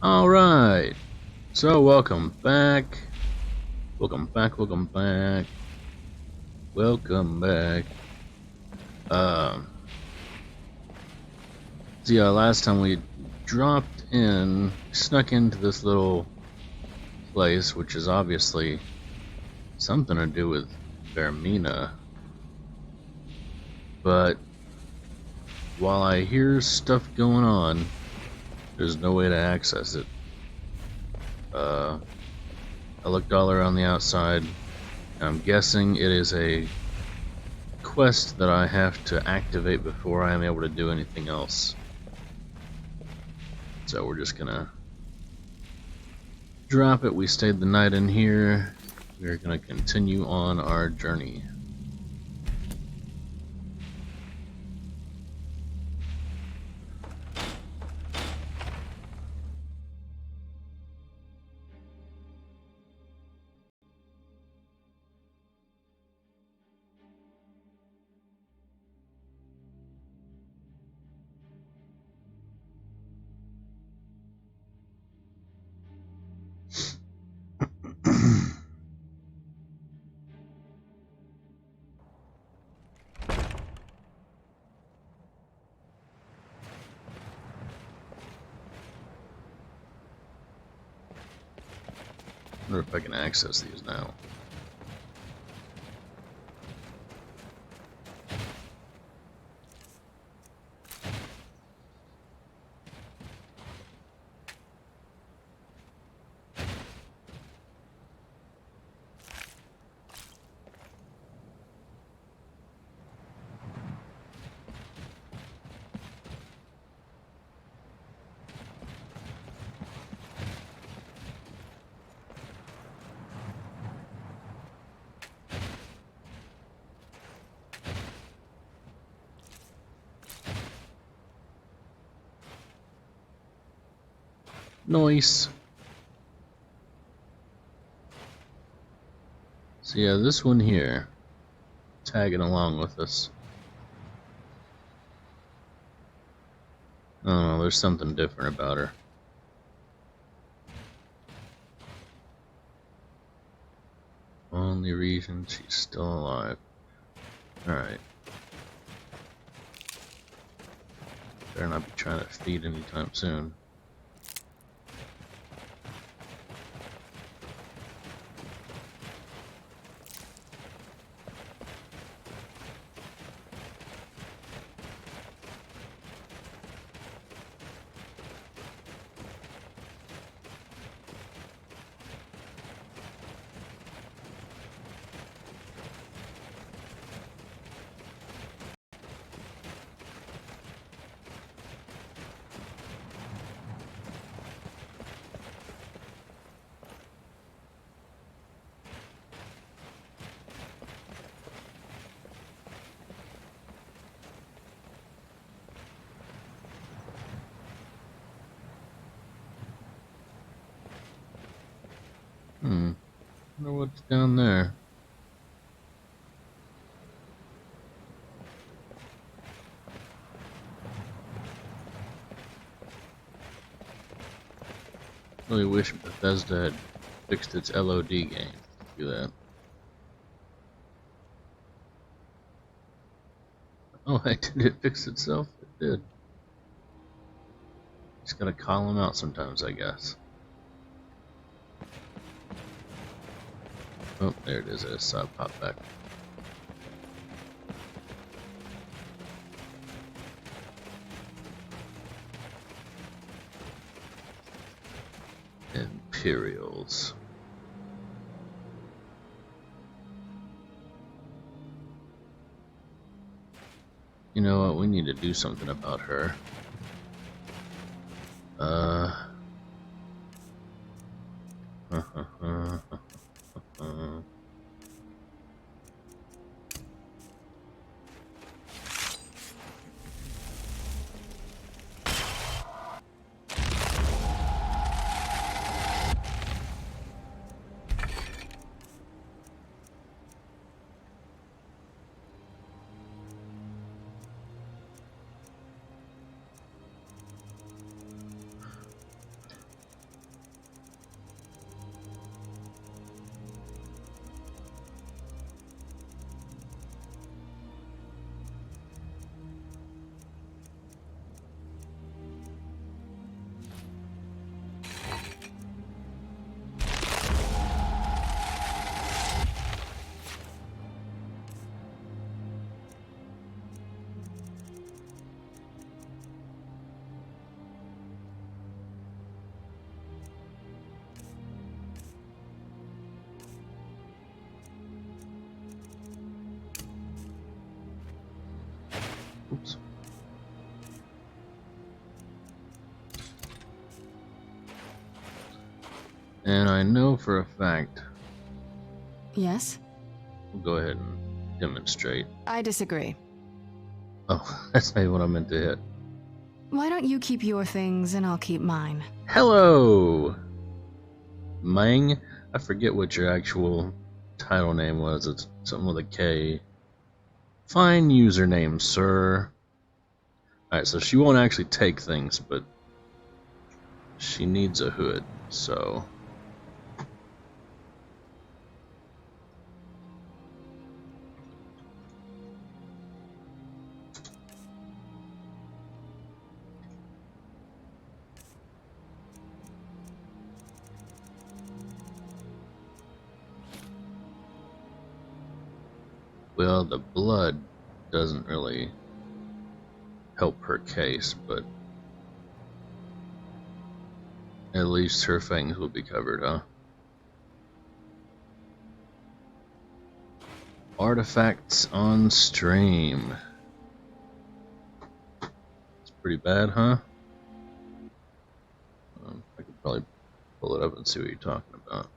Alright, so welcome back. Welcome back, welcome back. Welcome back. So yeah, last time we snuck into this little place, which is obviously something to do with Vermina. But while I hear stuff going on, there's no way to access it. I looked all around the outside, and I'm guessing it is a quest that I have to activate before I am able to do anything else. So we're just gonna drop it. We stayed the night in here. We're gonna continue on our journey. I wonder if I can access these now. Nice. So yeah, this one here, tagging along with us. I don't know, there's something different about her. Only reason she's still alive. Alright. Better not be trying to feed anytime soon. Wonder what's down there. Really wish Bethesda had fixed its LOD game. Do that. Oh, heck, did it fix itself? It did. Just gotta call them out sometimes, I guess. Oh, there it is. I saw it pop back. Imperials. You know what? We need to do something about her. Oops. And I know for a fact. Yes? We'll go ahead and demonstrate. I disagree. Oh, that's not what I meant to hit. Why don't you keep your things and I'll keep mine? Hello! Mang? I forget what your actual title name was. It's something with a K. Fine username, sir. Alright, so she won't actually take things, but she needs a hood, so... Well, the blood doesn't really help her case, but at least her fangs will be covered, huh? Artifacts on stream. It's pretty bad, huh? I could probably pull it up and see what you're talking about.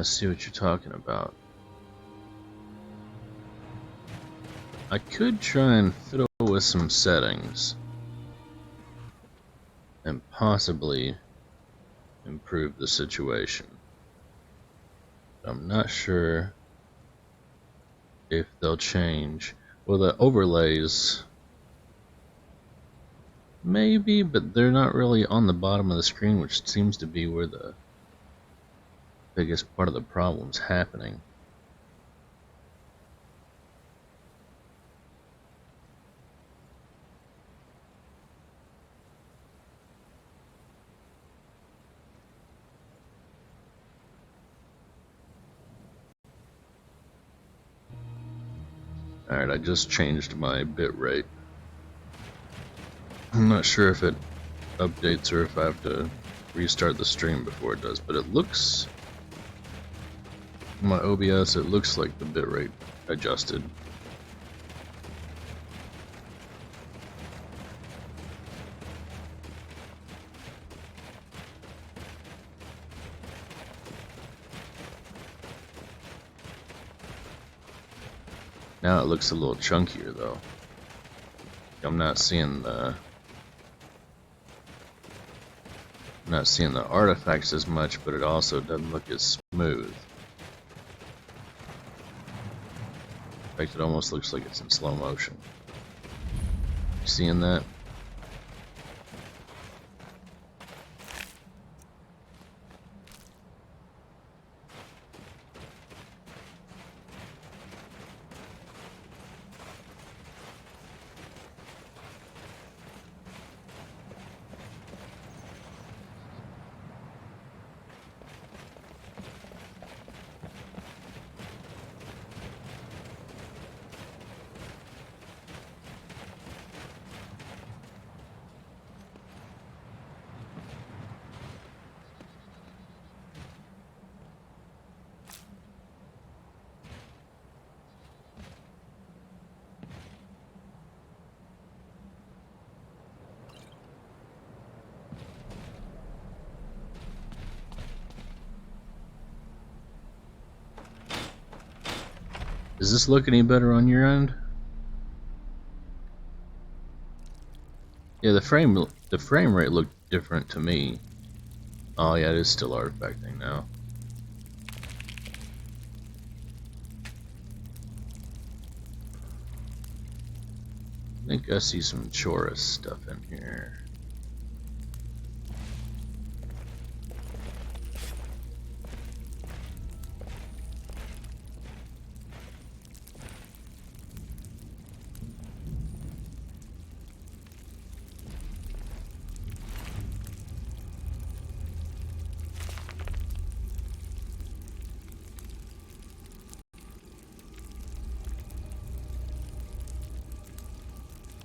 I see what you're talking about. I could try and fiddle with some settings and possibly improve the situation. I'm not sure if they'll change. Well, the overlays, maybe, but they're not really on the bottom of the screen, which seems to be where the biggest part of the problem's happening. Alright, I just changed my bitrate. I'm not sure if it updates or if I have to restart the stream before it does, but it looks, in my OBS, it looks like the bitrate adjusted. Now it looks a little chunkier though. I'm not seeing the artifacts as much, but it also doesn't look as smooth. In fact, it almost looks like it's in slow motion. You seeing that? Does this look any better on your end? Yeah, the frame rate looked different to me. Oh yeah, it is still artifacting now. I think I see some Chorus stuff in here.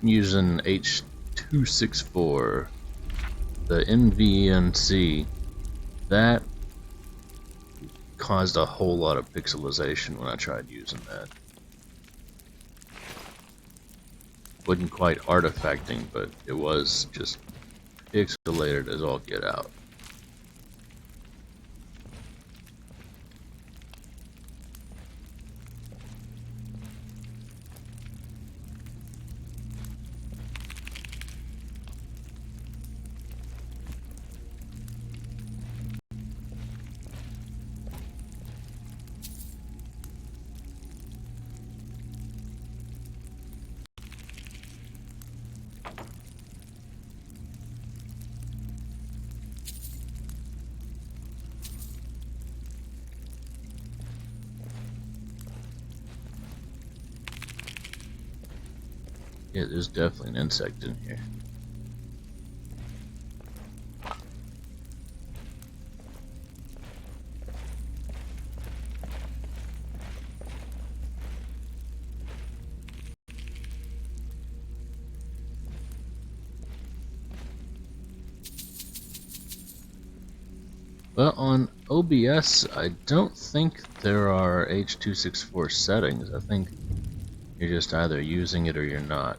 Using H.264, the NVENC, that caused a whole lot of pixelization when I tried using that. Wasn't quite artifacting, but it was just pixelated as all get out. Yeah, there's definitely an insect in here. But on OBS, I don't think there are H.264 settings. I think you're just either using it or you're not.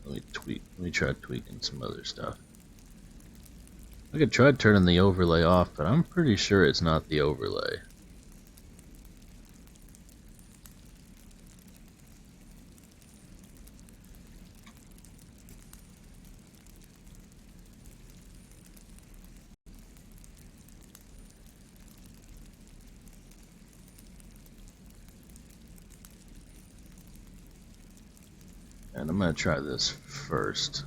Let me try tweaking some other stuff. I could try turning the overlay off, but I'm pretty sure it's not the overlay. And I'm gonna try this first.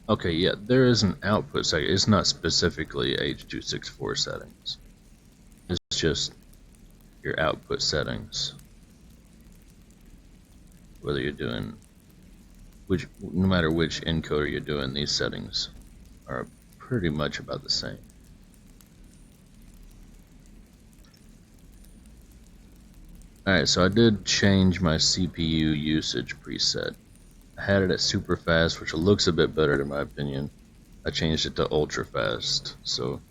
Okay, yeah, there is an output setting. It's not specifically H.264 settings. It's just your output settings. Whether you're doing no matter which encoder you're doing, these settings are pretty much about the same. Alright, so I did change my CPU usage preset. I had it at super fast, which looks a bit better in my opinion. I changed it to ultra fast, so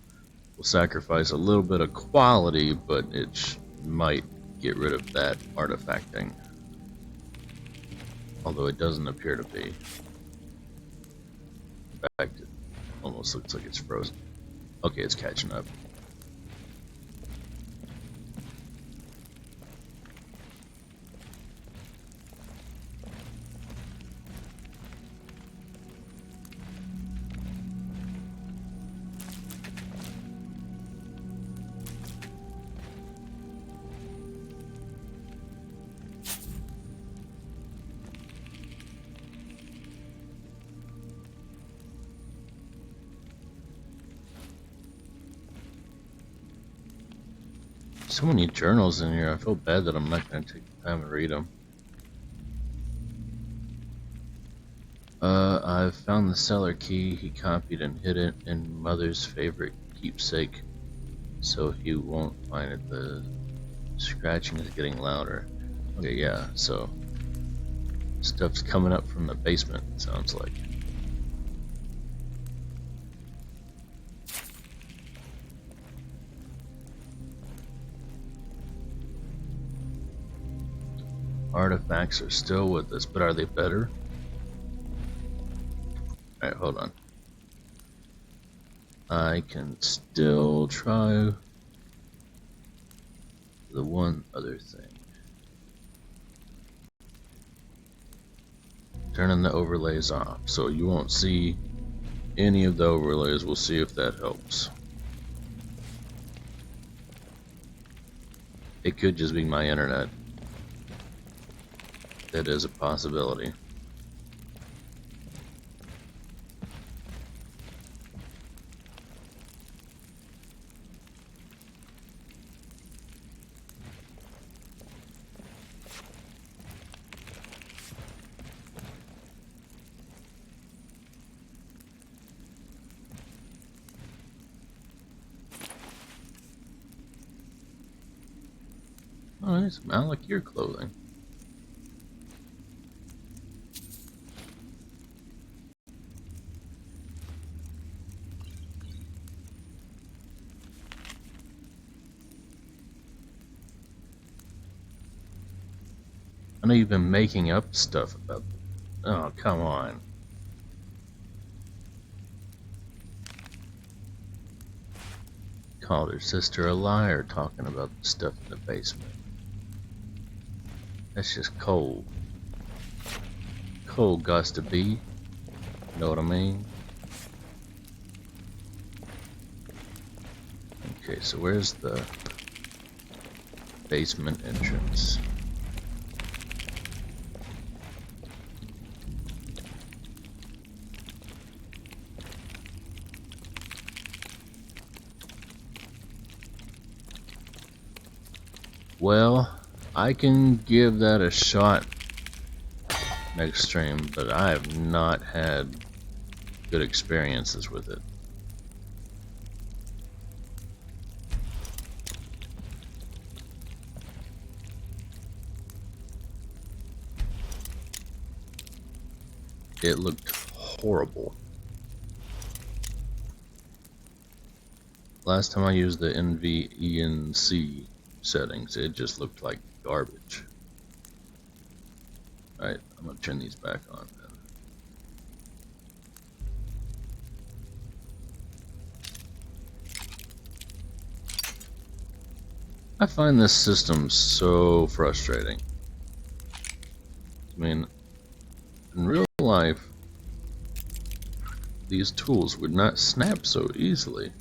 we'll sacrifice a little bit of quality, but it might get rid of that artifacting. Although it doesn't appear to be. In fact, it almost looks like it's frozen. Okay, it's catching up. So many journals in here. I feel bad that I'm not going to take the time to read them. I've found the cellar key. He copied and hid it in Mother's favorite keepsake, so he won't find it. The scratching is getting louder. Okay, yeah, so stuff's coming up from the basement, it sounds like. Artifacts are still with us, but are they better? Alright, hold on. I can still try the one other thing. Turning the overlays off, so you won't see any of the overlays. We'll see if that helps. It could just be my internet. That is a possibility. Oh, it's Malakir clothing. I know you've been making up stuff about them. Oh, come on. Called her sister a liar talking about the stuff in the basement. That's just cold. Cold gots to be. You know what I mean? Okay, so where's the basement entrance? Well, I can give that a shot next stream, but I have not had good experiences with it. it looked horrible. Last time I used the NVENC settings, it just looked like garbage. Alright, I'm gonna turn these back on then. I find this system so frustrating. I mean, in real life, these tools would not snap so easily.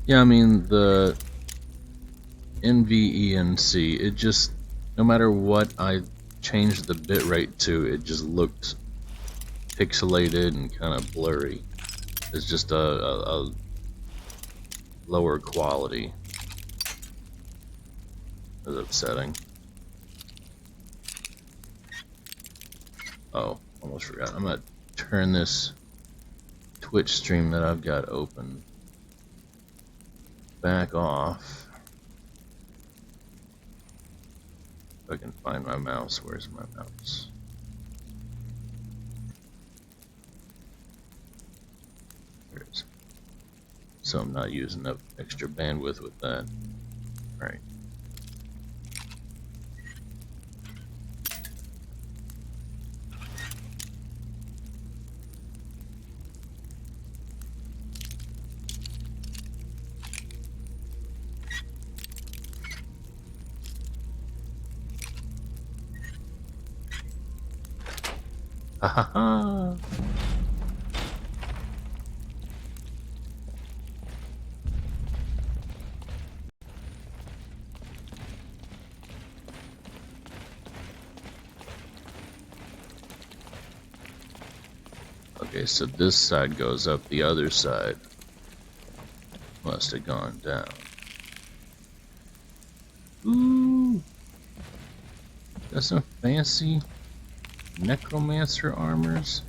Yeah, I mean, the NVENC, it just, no matter what I changed the bitrate to, it just looked pixelated and kind of blurry. It's just a lower quality. It's upsetting. Oh, almost forgot. I'm gonna turn this Twitch stream that I've got open back off. If I can find my mouse. Where's my mouse? There it is. So I'm not using up extra bandwidth with that. Alright. Ha ha ha! Okay, so this side goes up, the other side must have gone down. Ooh! Got some fancy necromancer armors.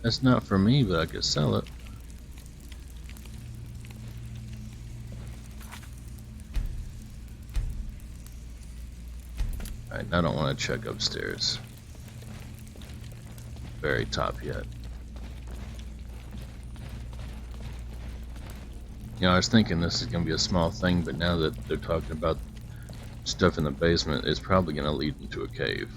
That's not for me, but I could sell it. Alright, I don't want to check upstairs. Very top yet. You know, I was thinking this is going to be a small thing, but now that they're talking about stuff in the basement, it's probably going to lead into a cave.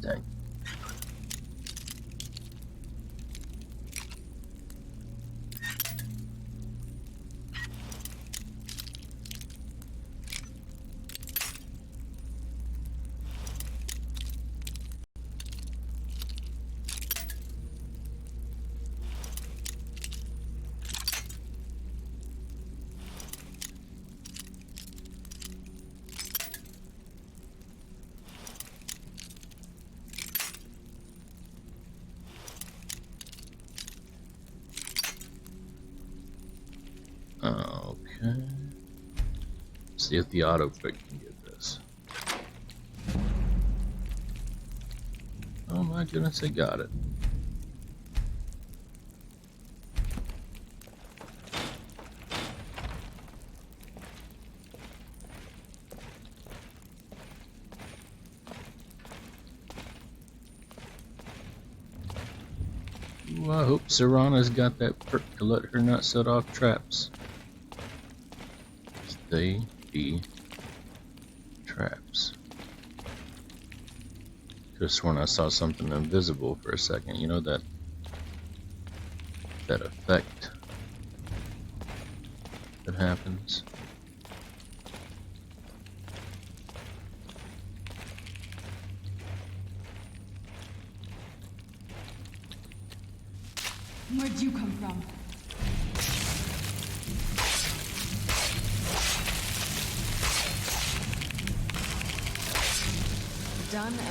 Dang. Okay. See if the auto quick can get this. Oh my goodness, they got it. Ooh, I hope Serana's got that perk to let her not set off traps. They be traps. Could've sworn I saw something invisible for a second. You know that effect that happens. Where'd you come from? Done and done.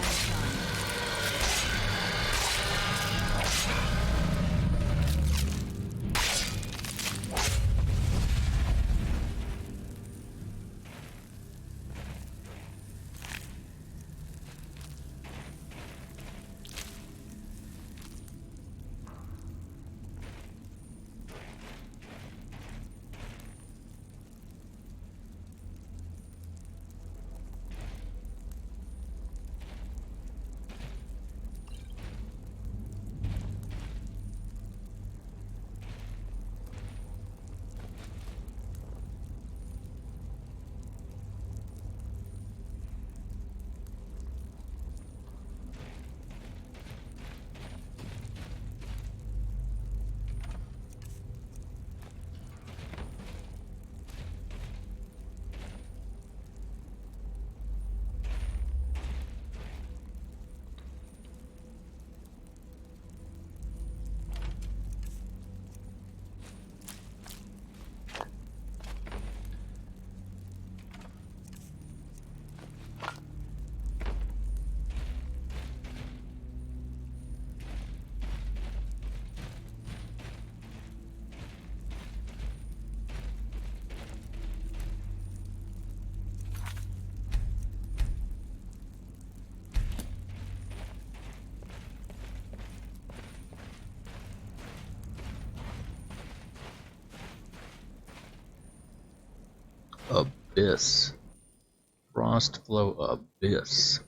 Abyss. Frost Flow Abyss.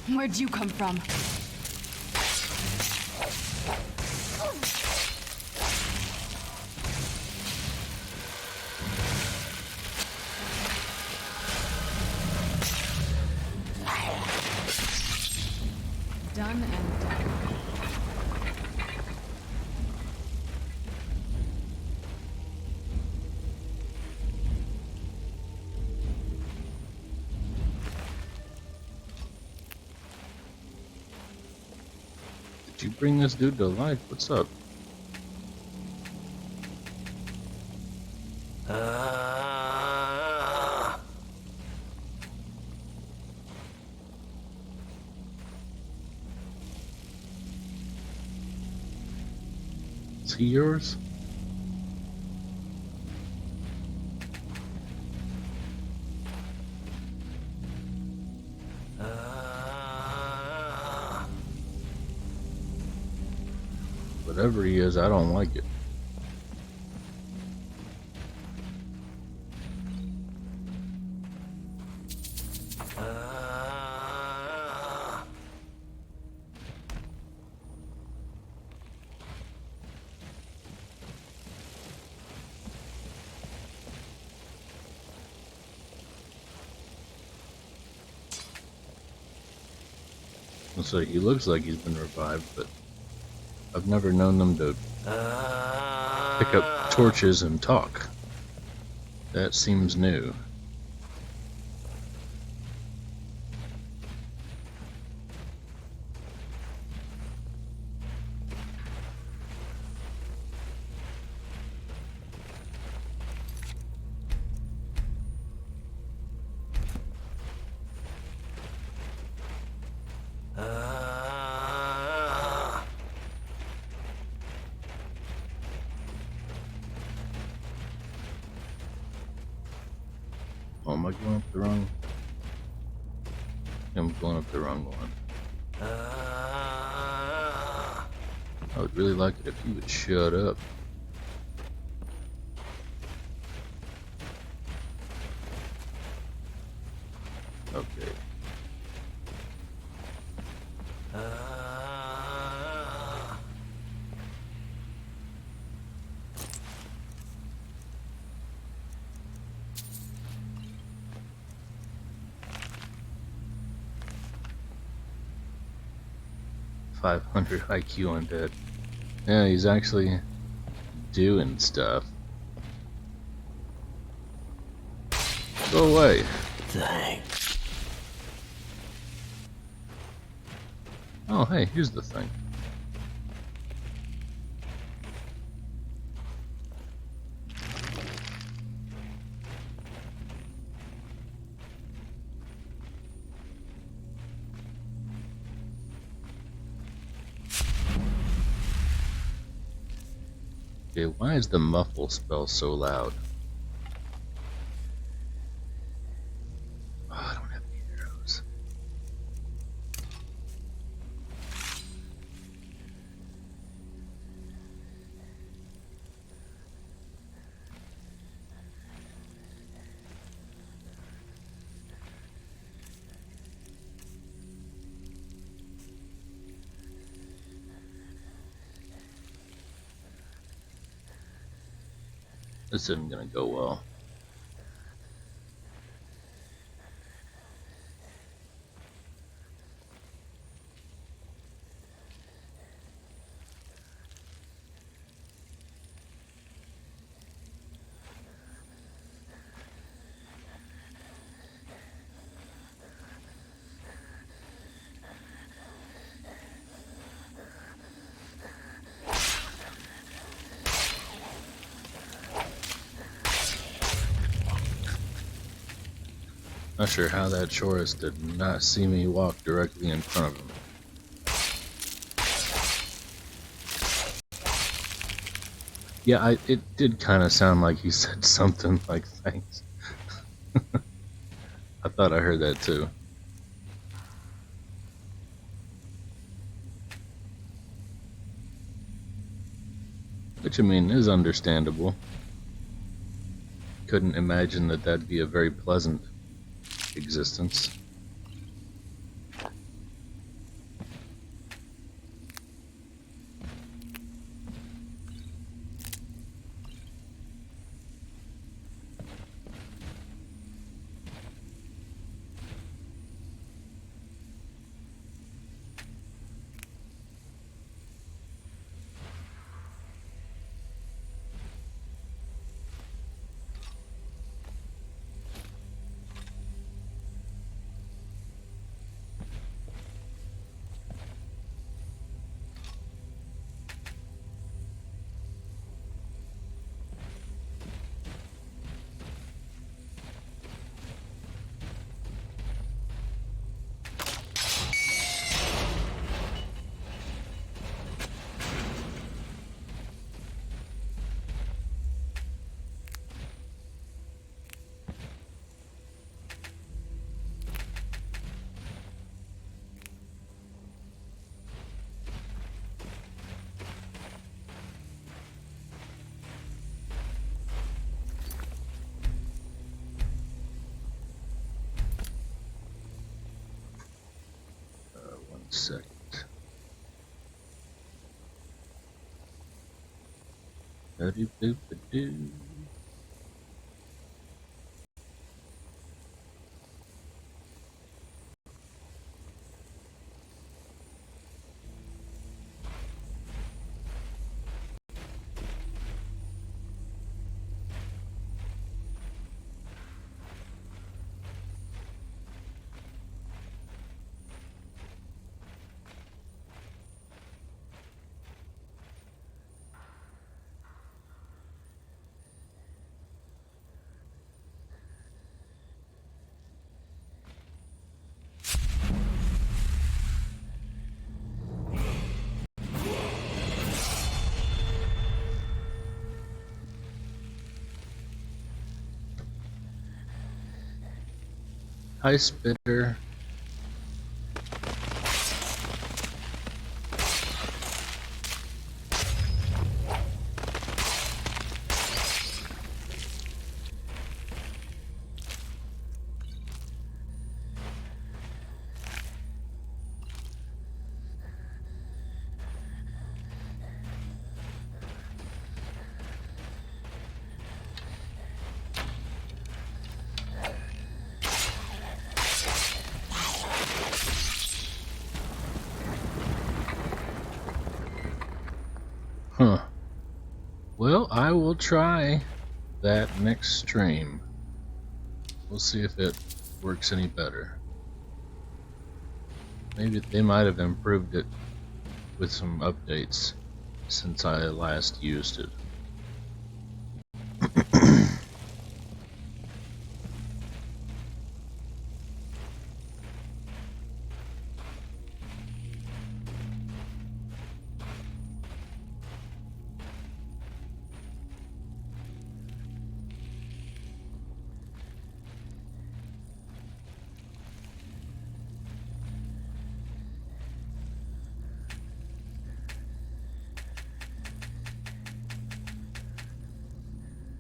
Where'd you come from? Done and done. Did you bring this dude to life? What's up? Is he yours? Whatever he is, I don't like it. So he looks like he's been revived, but I've never known them to pick up torches and talk. That seems new. Oh, am I going up the wrong? I'm going up the wrong one. I would really like it if you would shut up. Okay. .500 IQ on that. Yeah, he's actually doing stuff. Go away. Thanks. Oh, hey, here's the thing. Okay, why is the muffle spell so loud? Oh, I don't have any arrows. This isn't gonna go well. Not sure how that Chorus did not see me walk directly in front of him. Yeah, it did kind of sound like he said something like thanks. I thought I heard that too. Which, I mean, is understandable. Couldn't imagine that that'd be a very pleasant existence. One second. Do-do-do-do-do. Hi, Spitter. Huh. Well, I will try that next stream. We'll see if it works any better. Maybe they might have improved it with some updates since I last used it.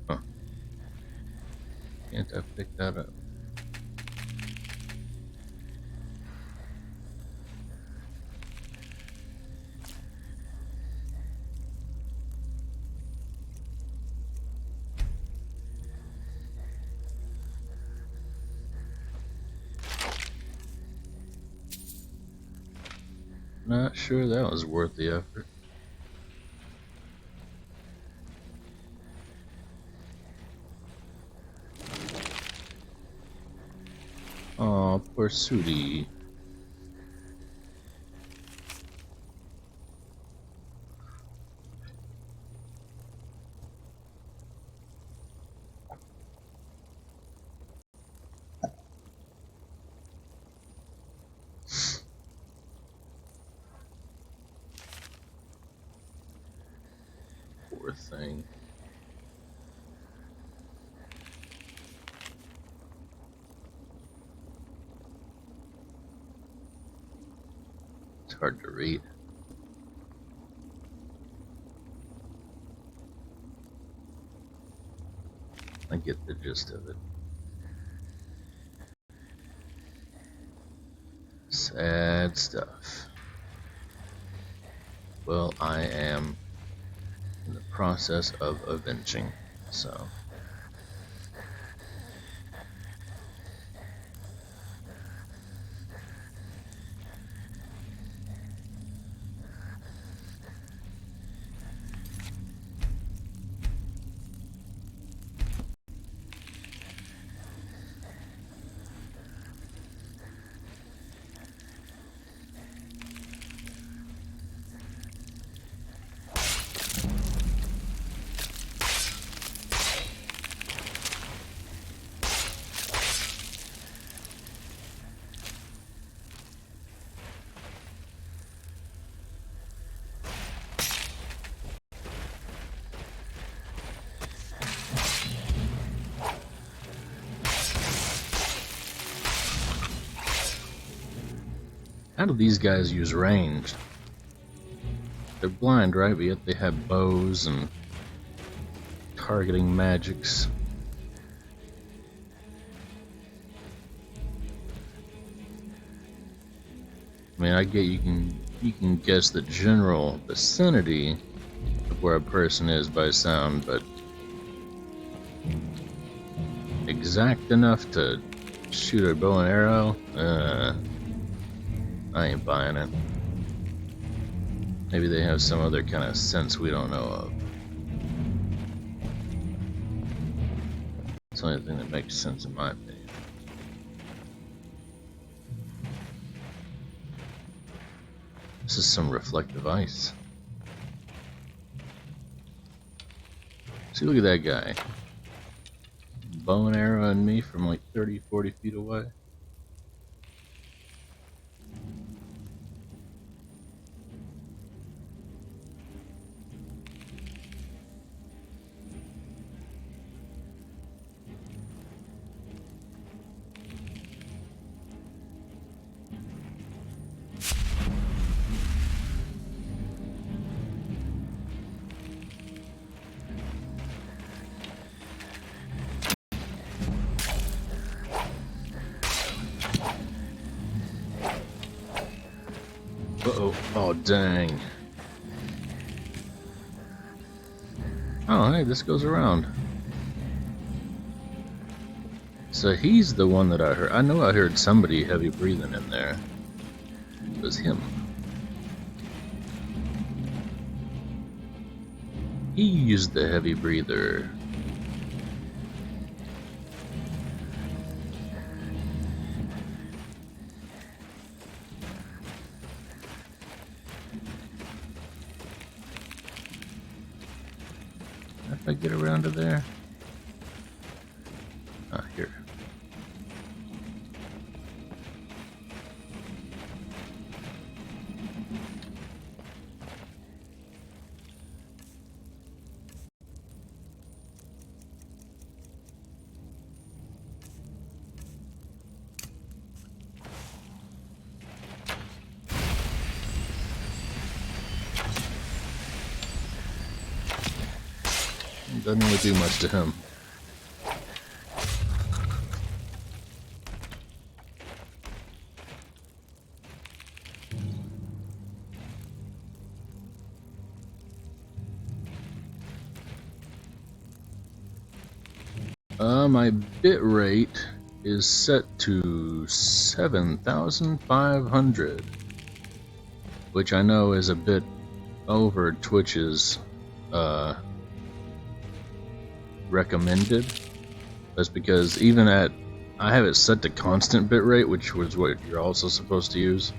Huh. Can't I pick that up? Not sure that was worth the effort. Aw, poor Sudi. thing. It's hard to read. I get the gist of it. Sad stuff. Well, I am in the process of avenging, so. How do these guys use range? They're blind, right? But yet they have bows and targeting magics. I mean, I get you can guess the general vicinity of where a person is by sound, but exact enough to shoot a bow and arrow? I ain't buying it. Maybe they have some other kind of sense we don't know of. It's the only thing that makes sense in my opinion. This is some reflective ice. See, look at that guy. Bow and arrow and me from like 30, 40 feet away. Uh-oh. Oh, dang. Oh, hey, this goes around. So he's the one that I heard. I know I heard somebody heavy breathing in there. It was him. He used the heavy breather. If I get around to there. Ah, here. Doesn't really do much to him. My bit rate is set to 7,500, which I know is a bit over Twitch's recommended. That's because even at, I have it set to constant bitrate, which was what you're also supposed to use,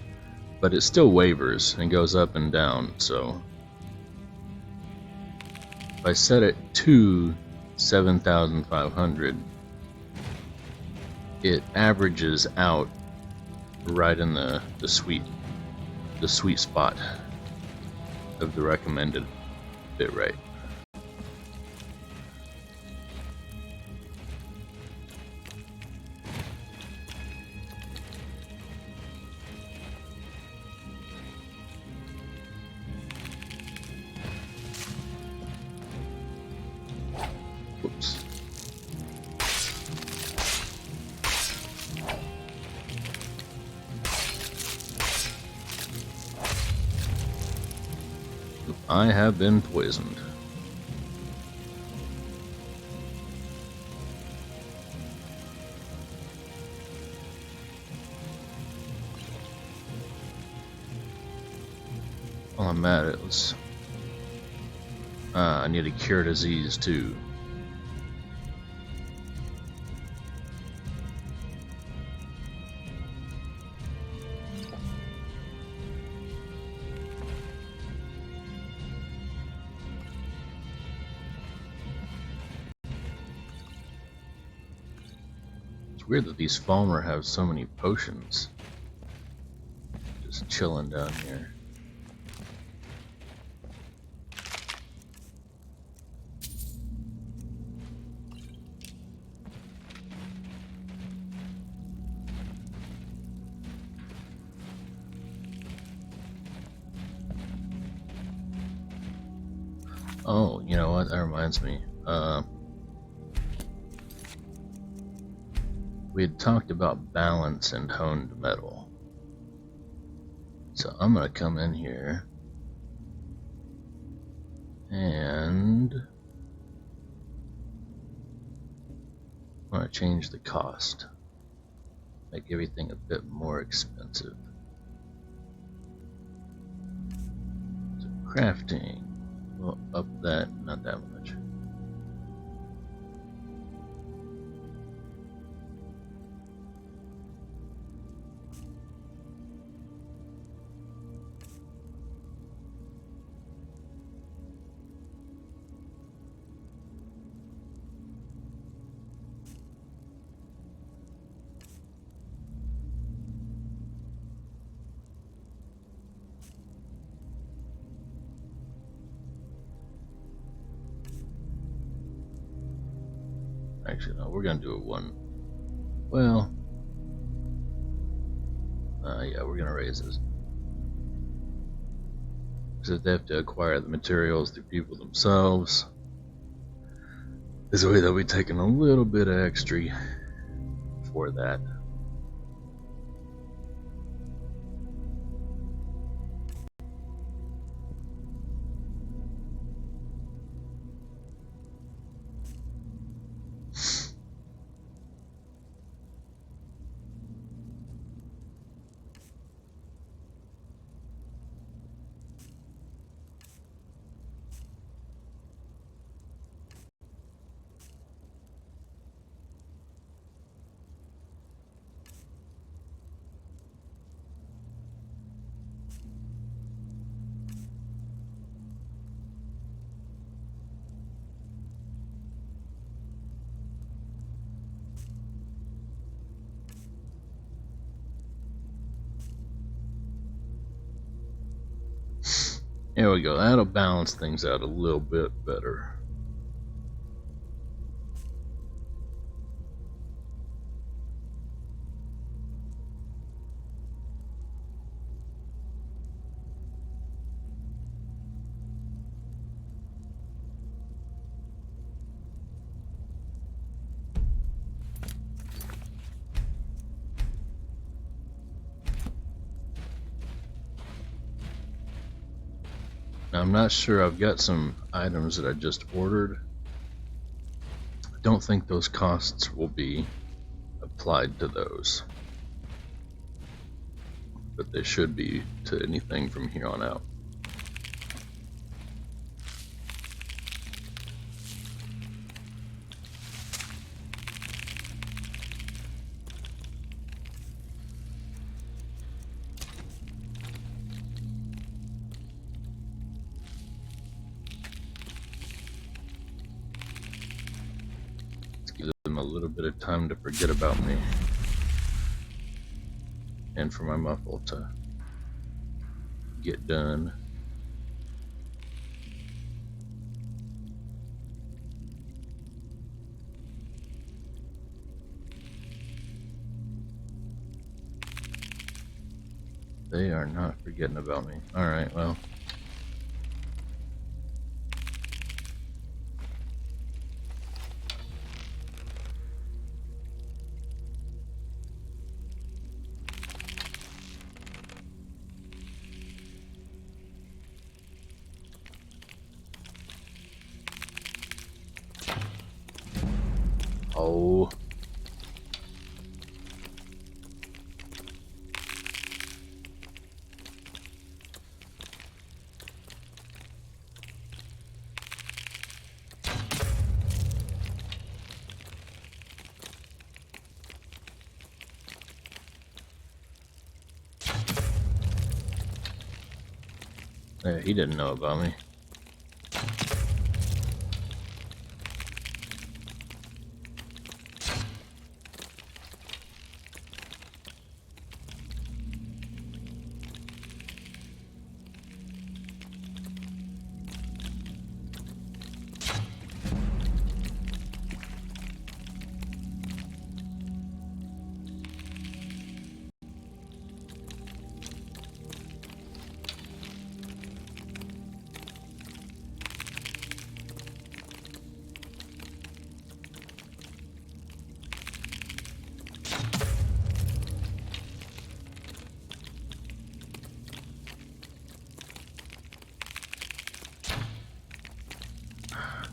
but it still wavers and goes up and down. So if I set it to 7,500, it averages out right in the sweet spot of the recommended bitrate. I have been poisoned. While I'm at it, let's... I need to cure disease too. It's weird that these Falmer have so many potions. Just chilling down here. Oh, you know what? That reminds me. We had talked about balance and honed metal. So I'm gonna come in here and I'm gonna change the cost. Make everything a bit more expensive. So crafting, we'll up that, not that much. Actually, no, we're gonna do it one. Well, yeah, we're gonna raise this. Because they have to acquire the materials through people themselves. This way they'll be taking a little bit of extra for that. There we go, that'll balance things out a little bit better. Now, I'm not sure, I've got some items that I just ordered. I don't think those costs will be applied to those. But they should be to anything from here on out. Give them a little bit of time to forget about me, and for my muffle to get done. They are not forgetting about me. Alright, well. Oh. Yeah, he didn't know about me.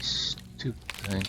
Stupid thing.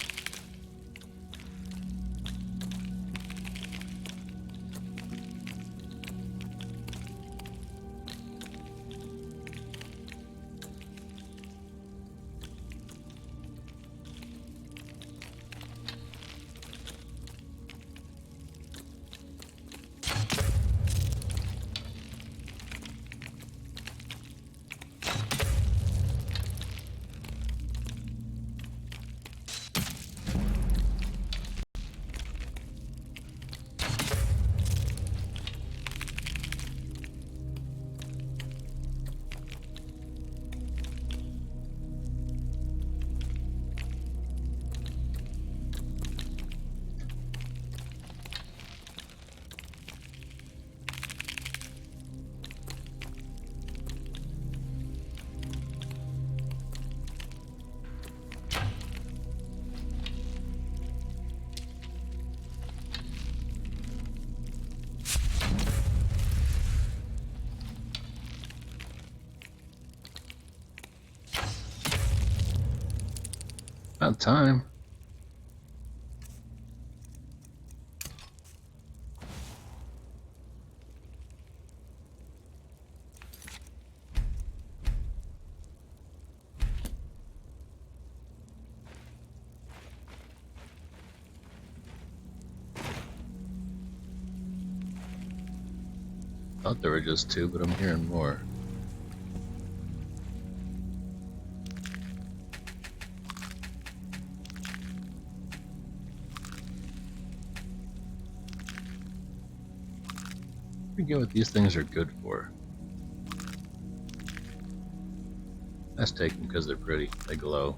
About time. Thought there were just two, but I'm hearing more. I forget what these things are good for. Let's take them because they're pretty. They glow.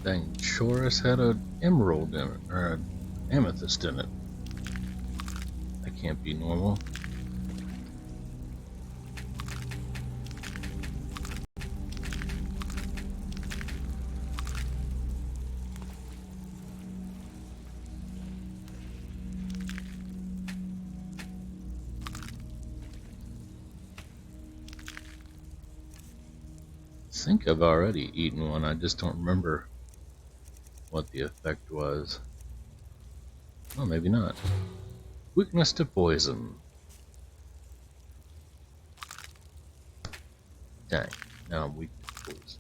Dang, Chorus had an emerald in it, or an amethyst in it. That can't be normal. I think I've already eaten one, I just don't remember what the effect was. Oh, maybe not. Weakness to poison. Dang, now I'm weak to poison.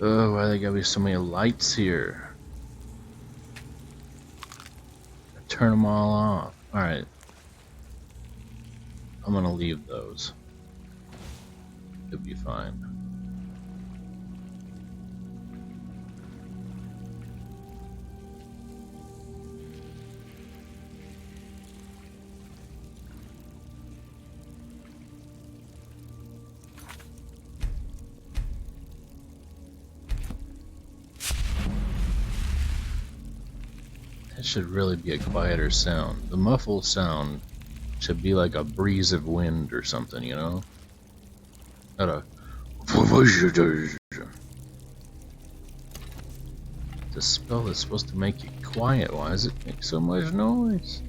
Oh, why there gotta be so many lights here? Turn them all off. Alright. I'm gonna leave those. It'll be fine. That should really be a quieter sound. The muffled sound should be like a breeze of wind or something, you know? Not a... The spell is supposed to make you quiet. Why does it make so much noise?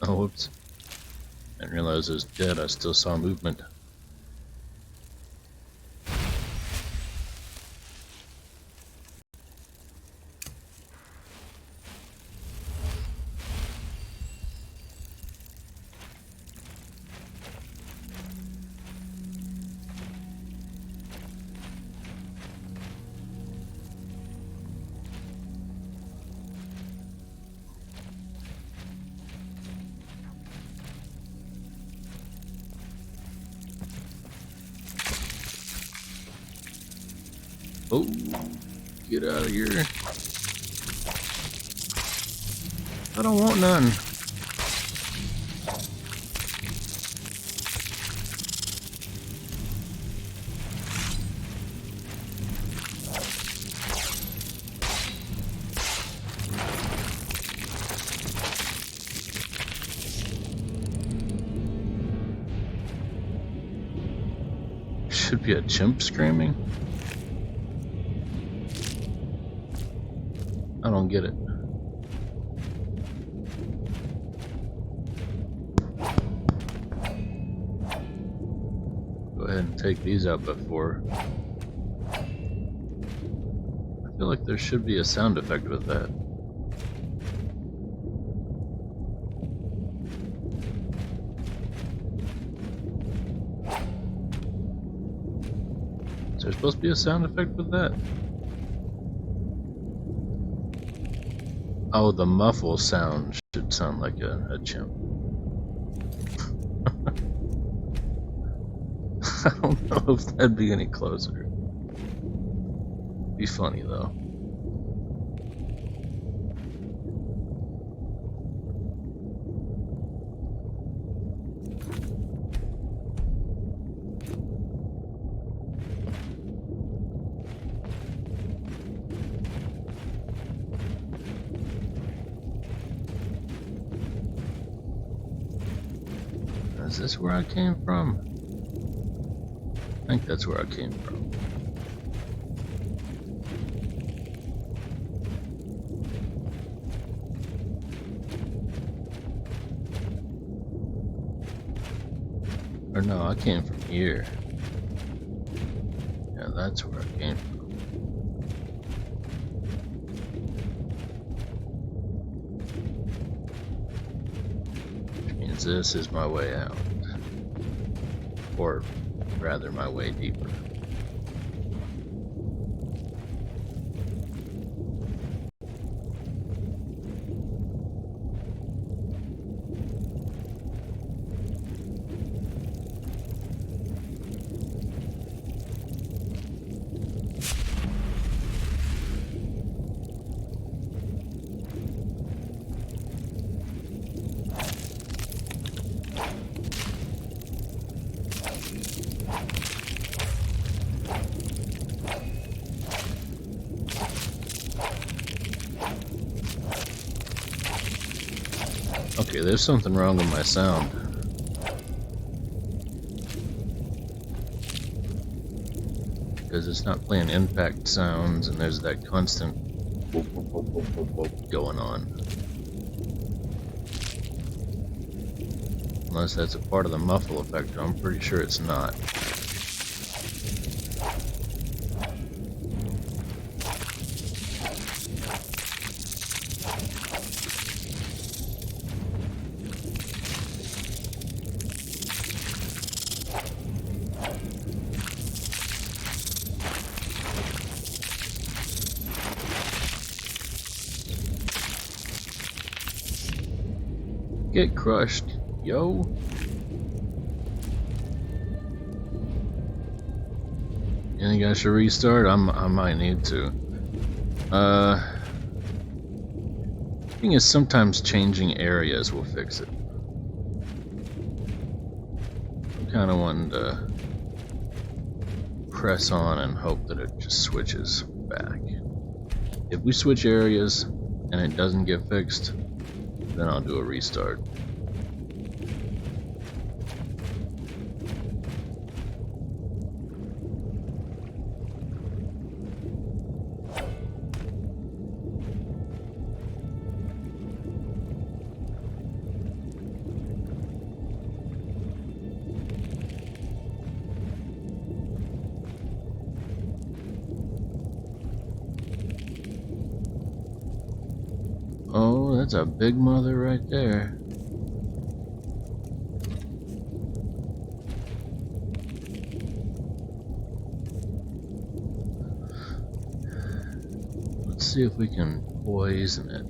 Oh, whoops. I didn't realize it was dead. I still saw movement. Oh, get out of here. I don't want none. Should be a chimp screaming. I don't get it. Go ahead and take these out before. I feel like there should be a sound effect with that. Is there supposed to be a sound effect with that? Oh, the muffle sound should sound like a chimp. I don't know if that'd be any closer. Be funny though. Is this where I came from? I think that's where I came from. Or no, I came from here. Yeah, that's where I came from. Which means this is my way out. Or rather, my way deeper. Okay, there's something wrong with my sound. because it's not playing impact sounds, and there's that constant whoop, whoop, whoop, whoop, whoop, whoop going on. Unless that's a part of the muffle effect, I'm pretty sure it's not. Get crushed, yo. You think I should restart? I might need to. Thing is, sometimes changing areas will fix it. I'm kind of wanting to press on and hope that it just switches back. If we switch areas and it doesn't get fixed, then I'll do a restart. Oh, that's a big mother right there. Let's see if we can poison it.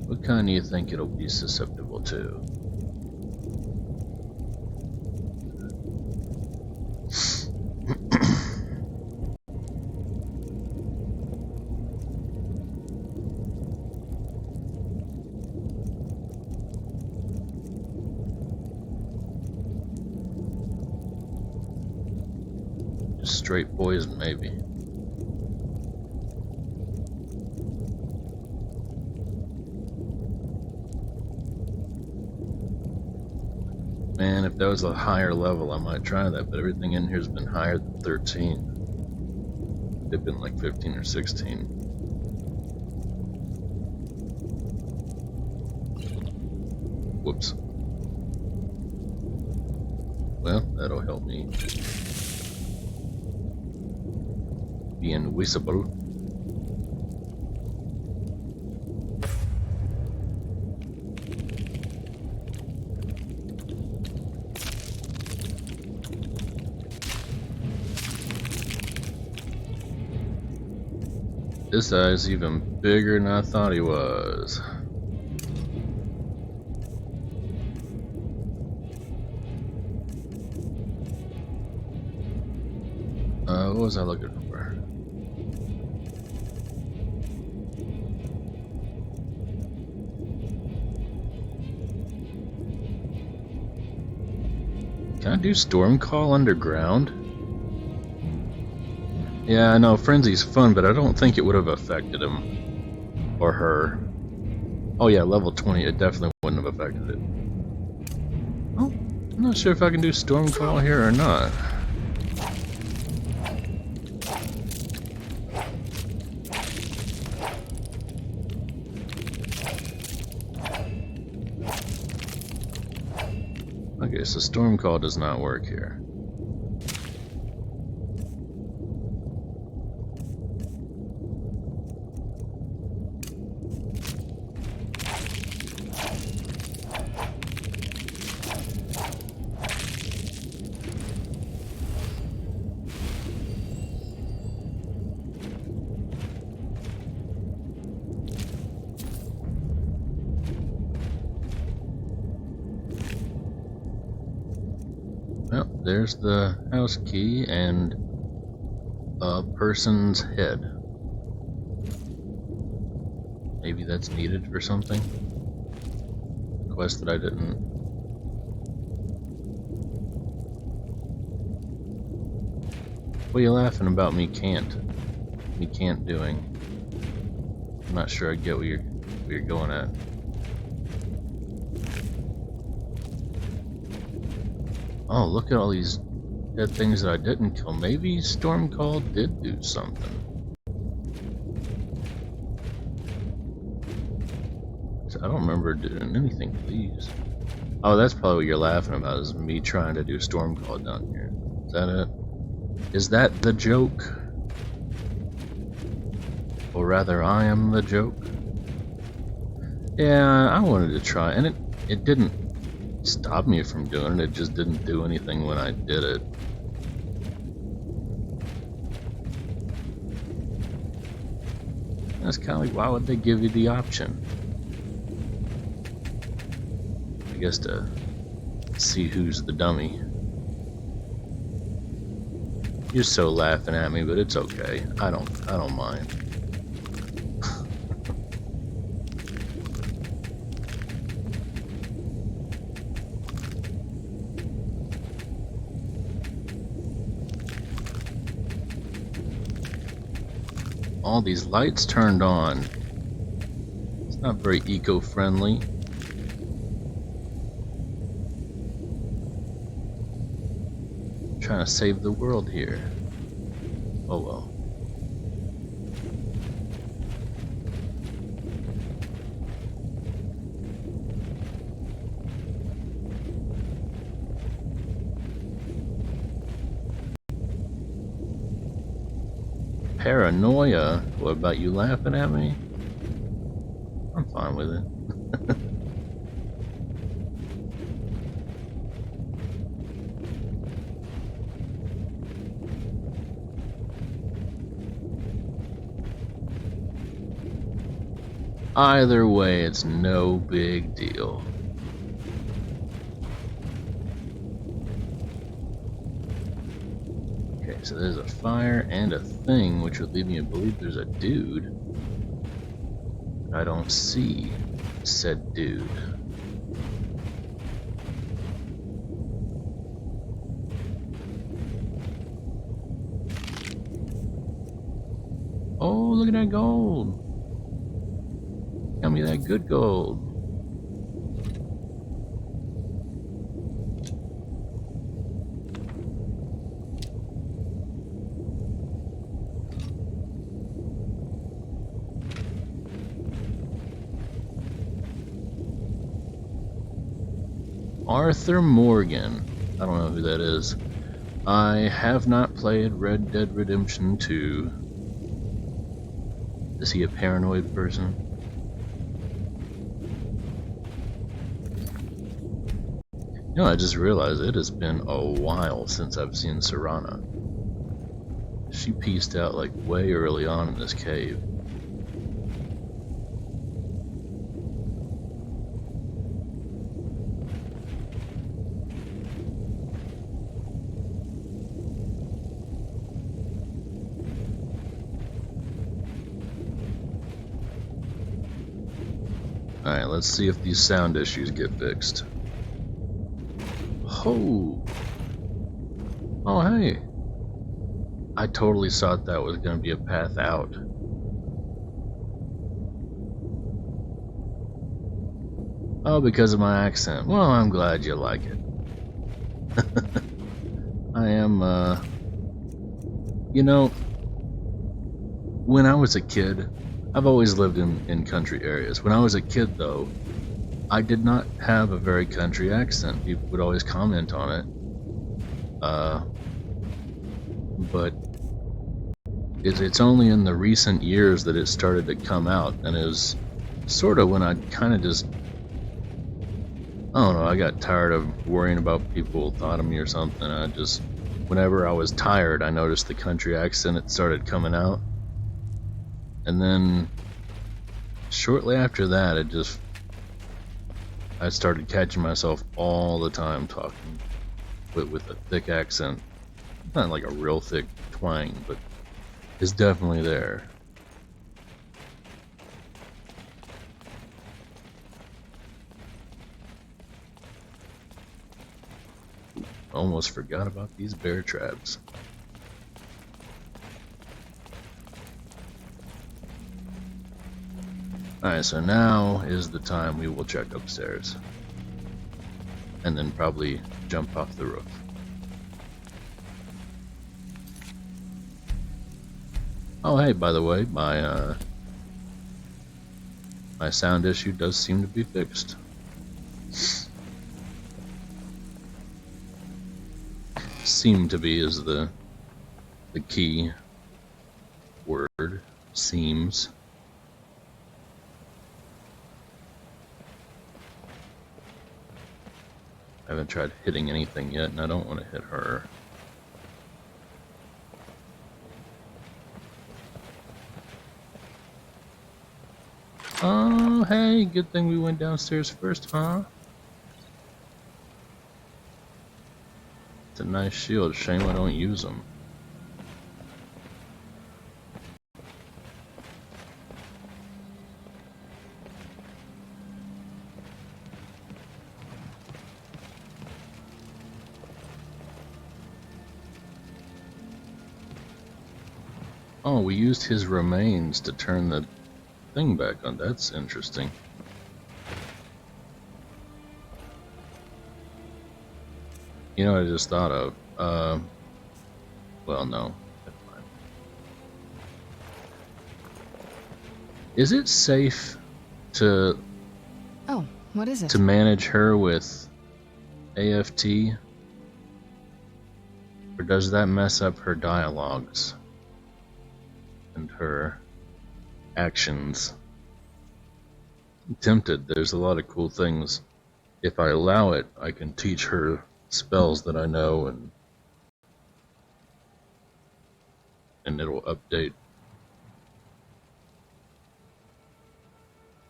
What kind do you think it'll be susceptible to? Straight poison, maybe. Man, if that was a higher level, I might try that, but everything in here's been higher than 13. They've been like 15 or 16. Whoops. Well, that'll help me be invisible. This guy's even bigger than I thought he was. What was I looking for? Can I do Stormcall underground? Yeah, I know, Frenzy's fun, but I don't think it would have affected him. Or her. Oh yeah, level 20, it definitely wouldn't have affected it. Oh, I'm not sure if I can do Stormcall here or not. Okay, so Stormcall does not work here. Well, there's the house key and a person's head. Maybe that's needed for something? Quest that I didn't... What are you laughing about me can't doing? I'm not sure I get what you're going at. Oh, look at all these dead things that I didn't kill. Maybe Stormcall did do something. I don't remember doing anything to these. Oh, that's probably what you're laughing about, is me trying to do Stormcall down here. Is that it? Is that the joke? Or rather, I am the joke? Yeah, I wanted to try, and it didn't stop me from doing it, it just didn't do anything when I did it. That's kind of like, why would they give you the option? I guess to see who's the dummy. You're so laughing at me, but it's okay. I don't mind. All these lights turned on. It's not very eco-friendly. Trying to save the world here. Oh well. Paranoia? What about you laughing at me? I'm fine with it. Either way, it's no big deal. Okay, so there's a fire and a thing, which would lead me to believe there's a dude. I don't see said dude. Oh, look at that gold. Tell me that good gold. Arthur Morgan. I don't know who that is. I have not played Red Dead Redemption 2. Is he a paranoid person? You know, I just realized it has been a while since I've seen Serana. She pieced out like way early on in this cave. Alright, let's see if these sound issues get fixed. Oh! Oh, hey! I totally thought that was going to be a path out. Oh, because of my accent. Well, I'm glad you like it. I am, you know, when I was a kid, I've always lived in country areas. When I was a kid, though, I did not have a very country accent. People would always comment on it. But it's only in the recent years that it started to come out, and it was sort of when I kind of just, I don't know, I got tired of worrying about people thought of me or something. I just, whenever I was tired, I noticed the country accent, it started coming out. And then shortly after that, I started catching myself all the time talking with a thick accent. Not like a real thick twang, but it's definitely there. Almost forgot about these bear traps. Alright, so now is the time we will check upstairs. and then probably jump off the roof. Oh, hey, by the way, my sound issue does seem to be fixed. Seem to be is the key word. Seems. I haven't tried hitting anything yet, and I don't want to hit her. Oh, hey, good thing we went downstairs first, huh? It's a nice shield. Shame I don't use them. Oh, we used his remains to turn the thing back on. That's interesting. You know what I just thought of? Well, no. Never mind. Is it safe to Oh, what is it? to manage her with AFT? Or does that mess up her dialogues and her actions? I'm tempted. There's a lot of cool things. If I allow it, I can teach her spells that I know, and it'll update.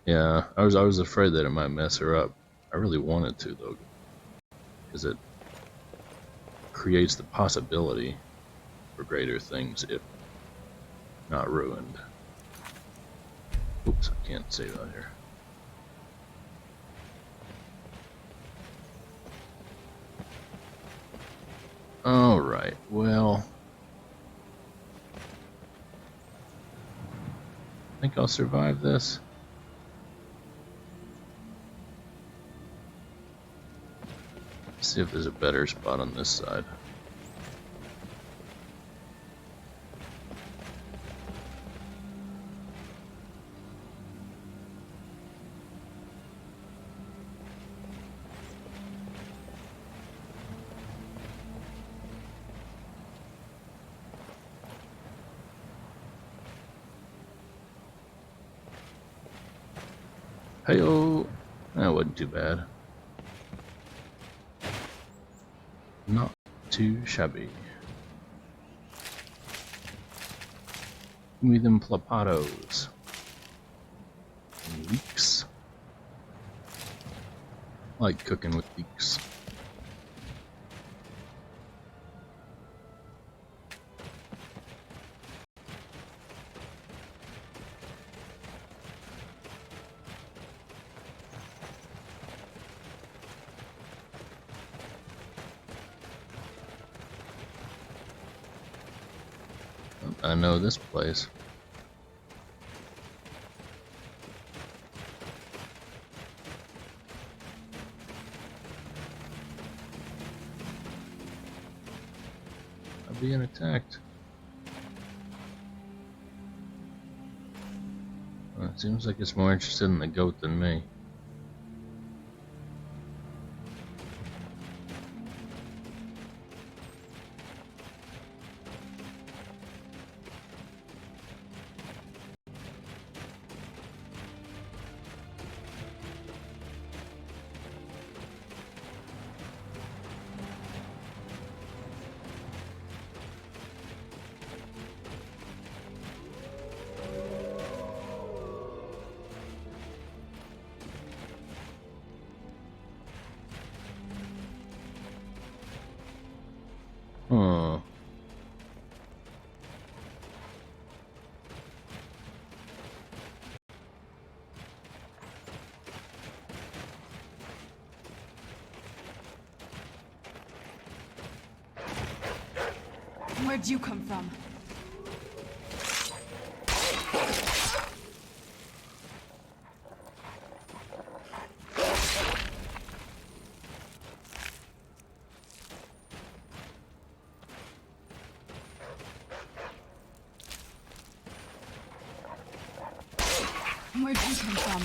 Yeah, I was afraid that it might mess her up. I really wanted to though, because it creates the possibility for greater things if not ruined. Oops, I can't say that here. Alright, well, I think I'll survive this. Let's see if there's a better spot on this side. Hey-oh! That wasn't too bad. Not too shabby. Give me them plapados. Leeks. I like cooking with leeks. I know this place. I'm being attacked. Well, it seems like it's more interested in the goat than me. Huh. Where'd you come from? Where'd you come from?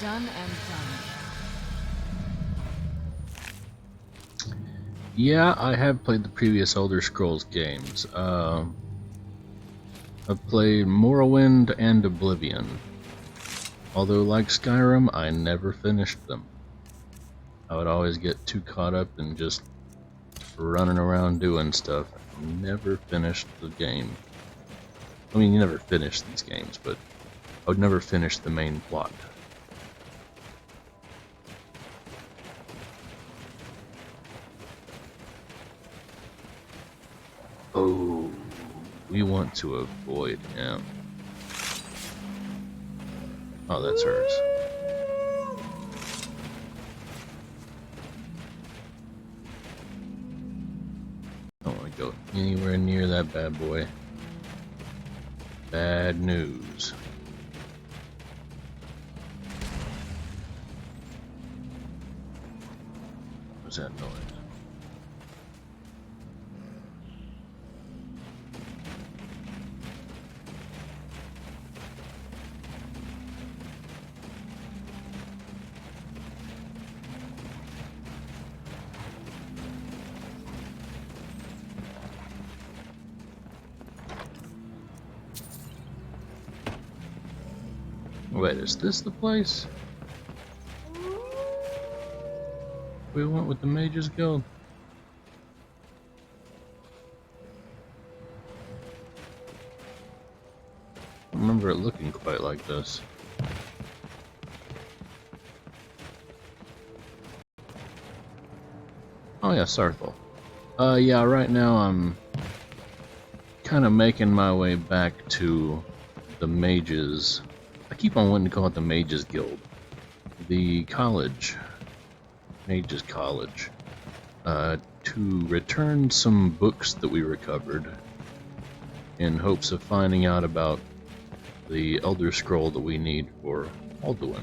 Done and done. Yeah, I have played the previous Elder Scrolls games. I've played Morrowind and Oblivion. Although, like Skyrim, I never finished them. I would always get too caught up in just running around doing stuff. I never finished the game. I mean, you never finish these games, but I would never finish the main plot. Oh, we want to avoid him. Oh, that's hers. Don't want to go anywhere near that bad boy. Bad news. What's that noise? Wait, is this the place? We went with the Mages Guild? I don't remember it looking quite like this. Oh yeah, Sarthal. Yeah, right now I'm kind of making my way back to the Mages. I keep on wanting to call it the Mages Guild. The college. Mages College. To return some books that we recovered in hopes of finding out about the Elder Scroll that we need for Alduin.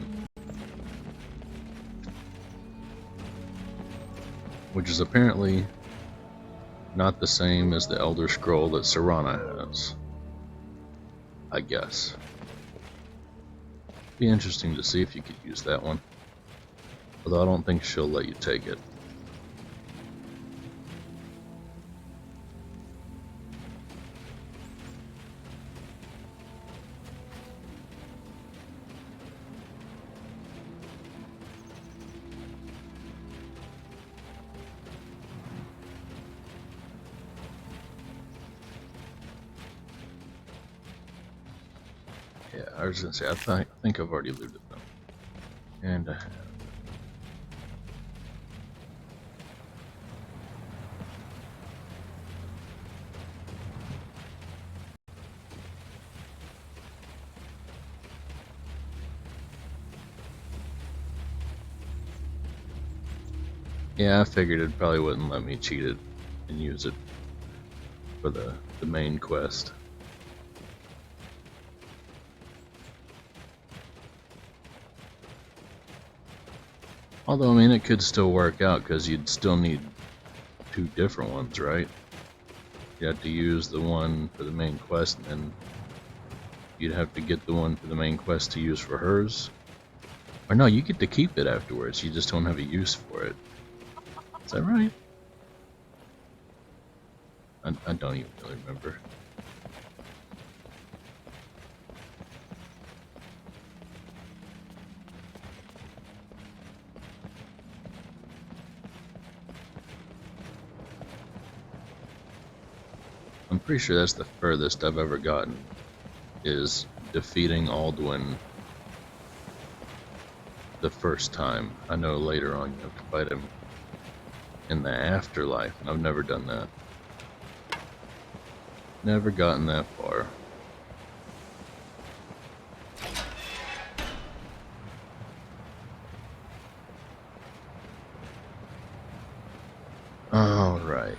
Which is apparently not the same as the Elder Scroll that Serana has. I guess. Be interesting to see if you could use that one. Although I don't think she'll let you take it. Yeah, I was gonna say, I think I've already looted them. And yeah, I figured it probably wouldn't let me cheat it and use it for the main quest. Although, I mean, it could still work out because you'd still need two different ones, right? You have to use the one for the main quest, and then you'd have to get the one for the main quest to use for hers. Or no, you get to keep it afterwards, you just don't have a use for it. Is that right? I don't even really remember. I'm pretty sure that's the furthest I've ever gotten, is defeating Alduin the first time. I know later on you have to fight him in the afterlife, and I've never done that. Never gotten that far. Alright.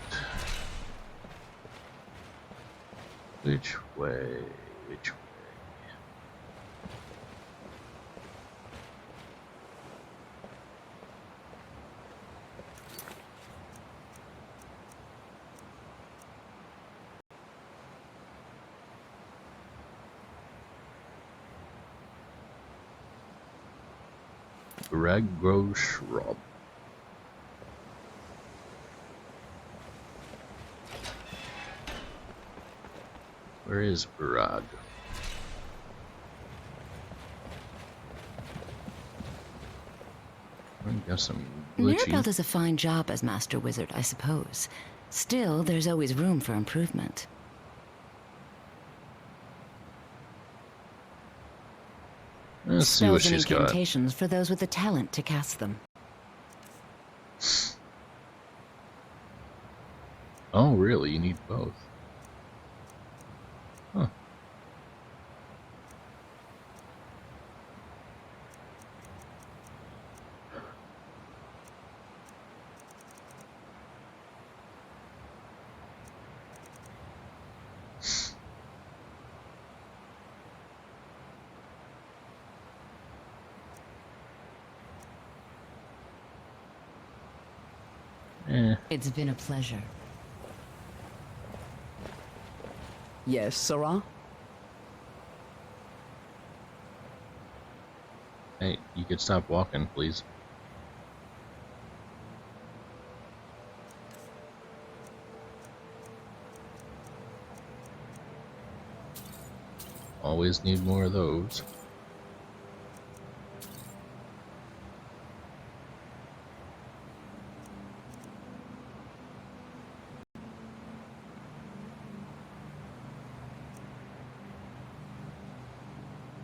Which way? Which way? Greg Shrub. Where is Barag? Got some glitchy. Mirabelle does a fine job as Master Wizard, I suppose. Still, there's always room for improvement. Let's see what Spells and she's got. incantations for those with the talent to cast them. Oh, really? You need both. Huh. It's been a pleasure. Yes, Sarah? Hey, you could stop walking, please. Always need more of those.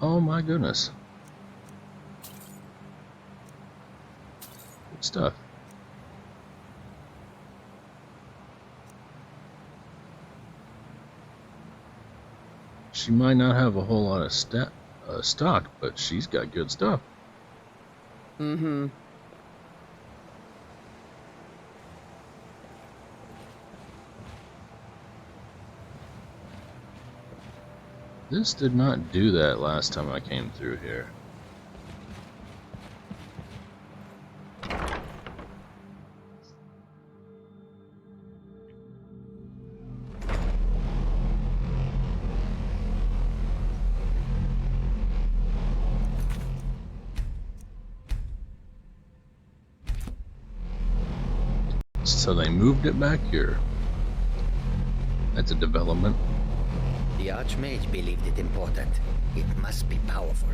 Oh my goodness. Good stuff. She might not have a whole lot of stock, but she's got good stuff. Mm-hmm. This did not do that last time I came through here. So they moved it back here. That's a development. The Archmage believed it important. It must be powerful.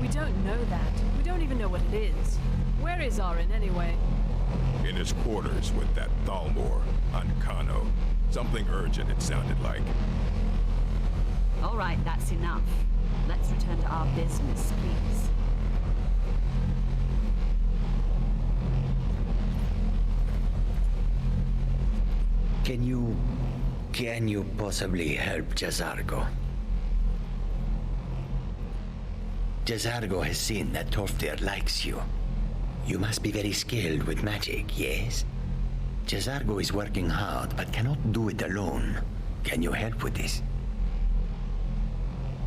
We don't know that. We don't even know what it is. Where is Arin anyway? In his quarters with that Thalmor on Kano. Something urgent, it sounded like. All right, that's enough. Let's return to our business, please. Can you possibly help Jazargo? Jazargo has seen that Torftir likes you. You must be very skilled with magic, yes? Jazargo is working hard, but cannot do it alone. Can you help with this?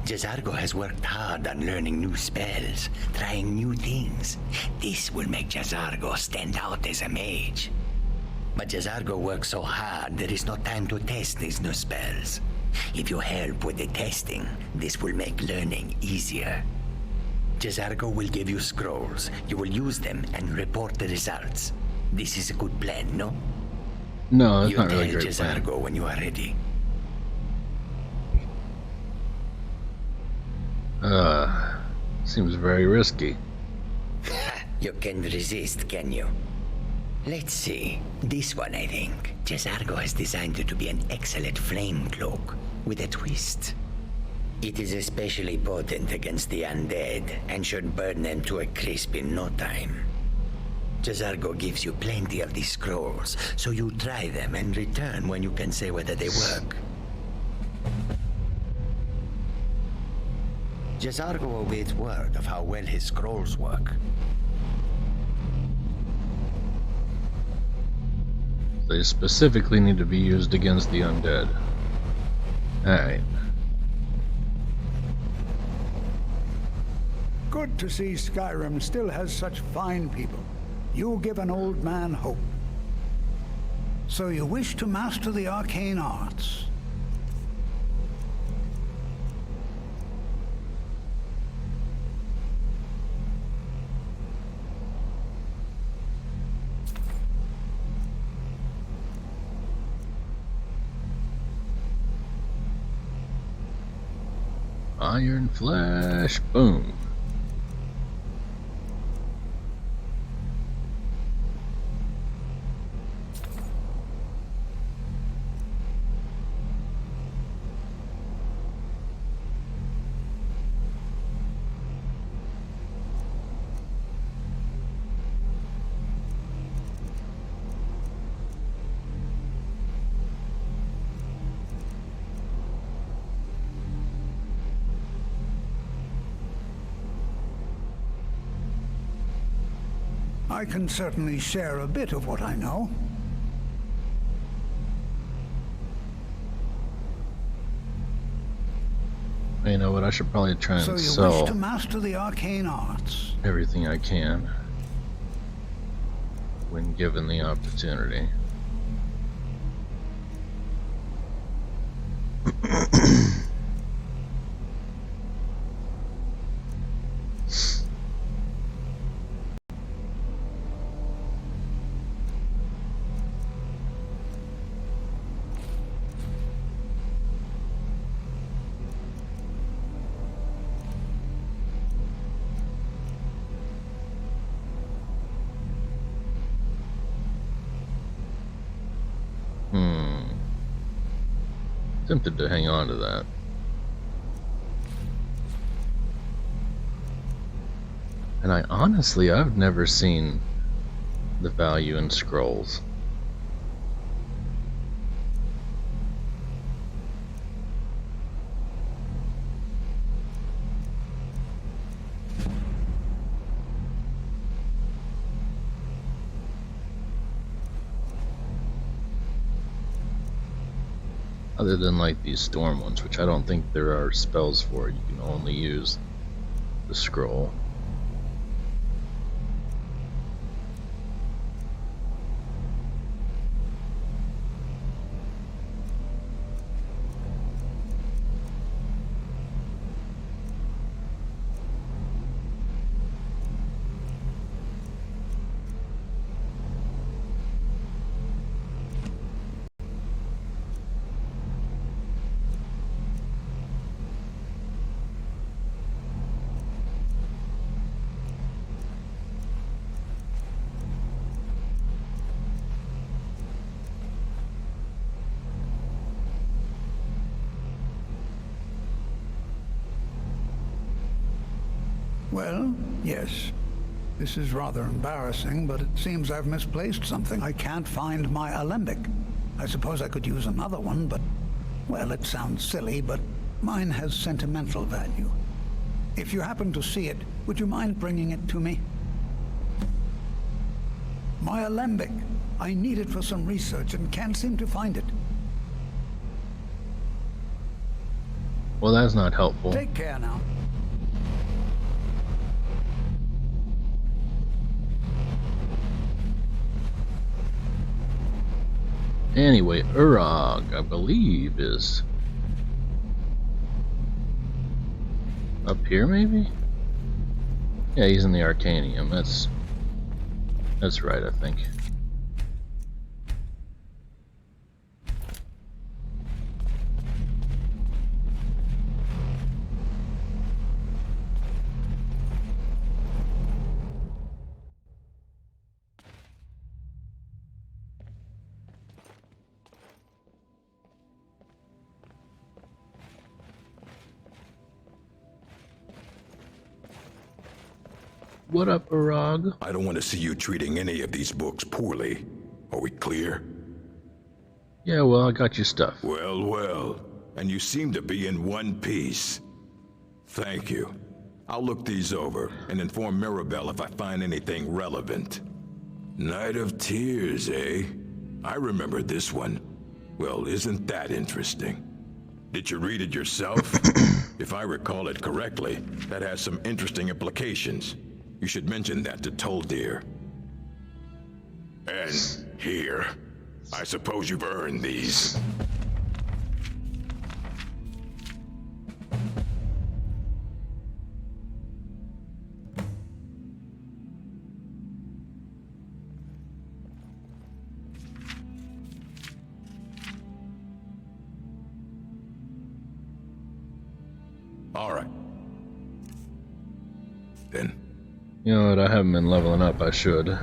Jazargo has worked hard on learning new spells, trying new things. This will make Jazargo stand out as a mage. But Jazargo works so hard, there is no time to test these new spells. If you help with the testing, this will make learning easier. Jazargo will give you scrolls. You will use them and report the results. This is a good plan, no? No, that's You not really a tell great plan. Jazargo when you are ready. Seems very risky. You can resist, can you? Let's see. This one, I think. Jazargo has designed it to be an excellent flame cloak with a twist. It is especially potent against the undead and should burn them to a crisp in no time. Jazargo gives you plenty of these scrolls, so you try them and return when you can say whether they work. Jazargo awaits word of how well his scrolls work. They specifically need to be used against the undead. Alright. Good to see Skyrim still has such fine people. You give an old man hope. So you wish to master the arcane arts? Iron Flash. Boom. I can certainly share a bit of what I know. You know what? I should probably try and So you wish sell to master the arcane arts? everything I can when given the opportunity. Tempted to hang on to that. And I've never seen the value in scrolls. Other than like these storm ones, which I don't think there are spells for. You can only use the scroll. Well, yes. This is rather embarrassing, but it seems I've misplaced something. I can't find my alembic. I suppose I could use another one, but, well, it sounds silly, but mine has sentimental value. If you happen to see it, would you mind bringing it to me? My alembic. I need it for some research and can't seem to find it. Well, that's not helpful. Take care now. Anyway, Urag, I believe, is up here, maybe? Yeah, he's in the Arcanium. That's right, I think. What up, Urag? I don't want to see you treating any of these books poorly. Are we clear? Yeah, well, I got your stuff. Well, well. And you seem to be in one piece. Thank you. I'll look these over and inform Mirabelle if I find anything relevant. Night of Tears, eh? I remember this one. Well, isn't that interesting? Did you read it yourself? If I recall it correctly, that has some interesting implications. You should mention that to Toldir. And here. I suppose you've earned these. Alright. Then. You know what? I haven't been leveling up. I should.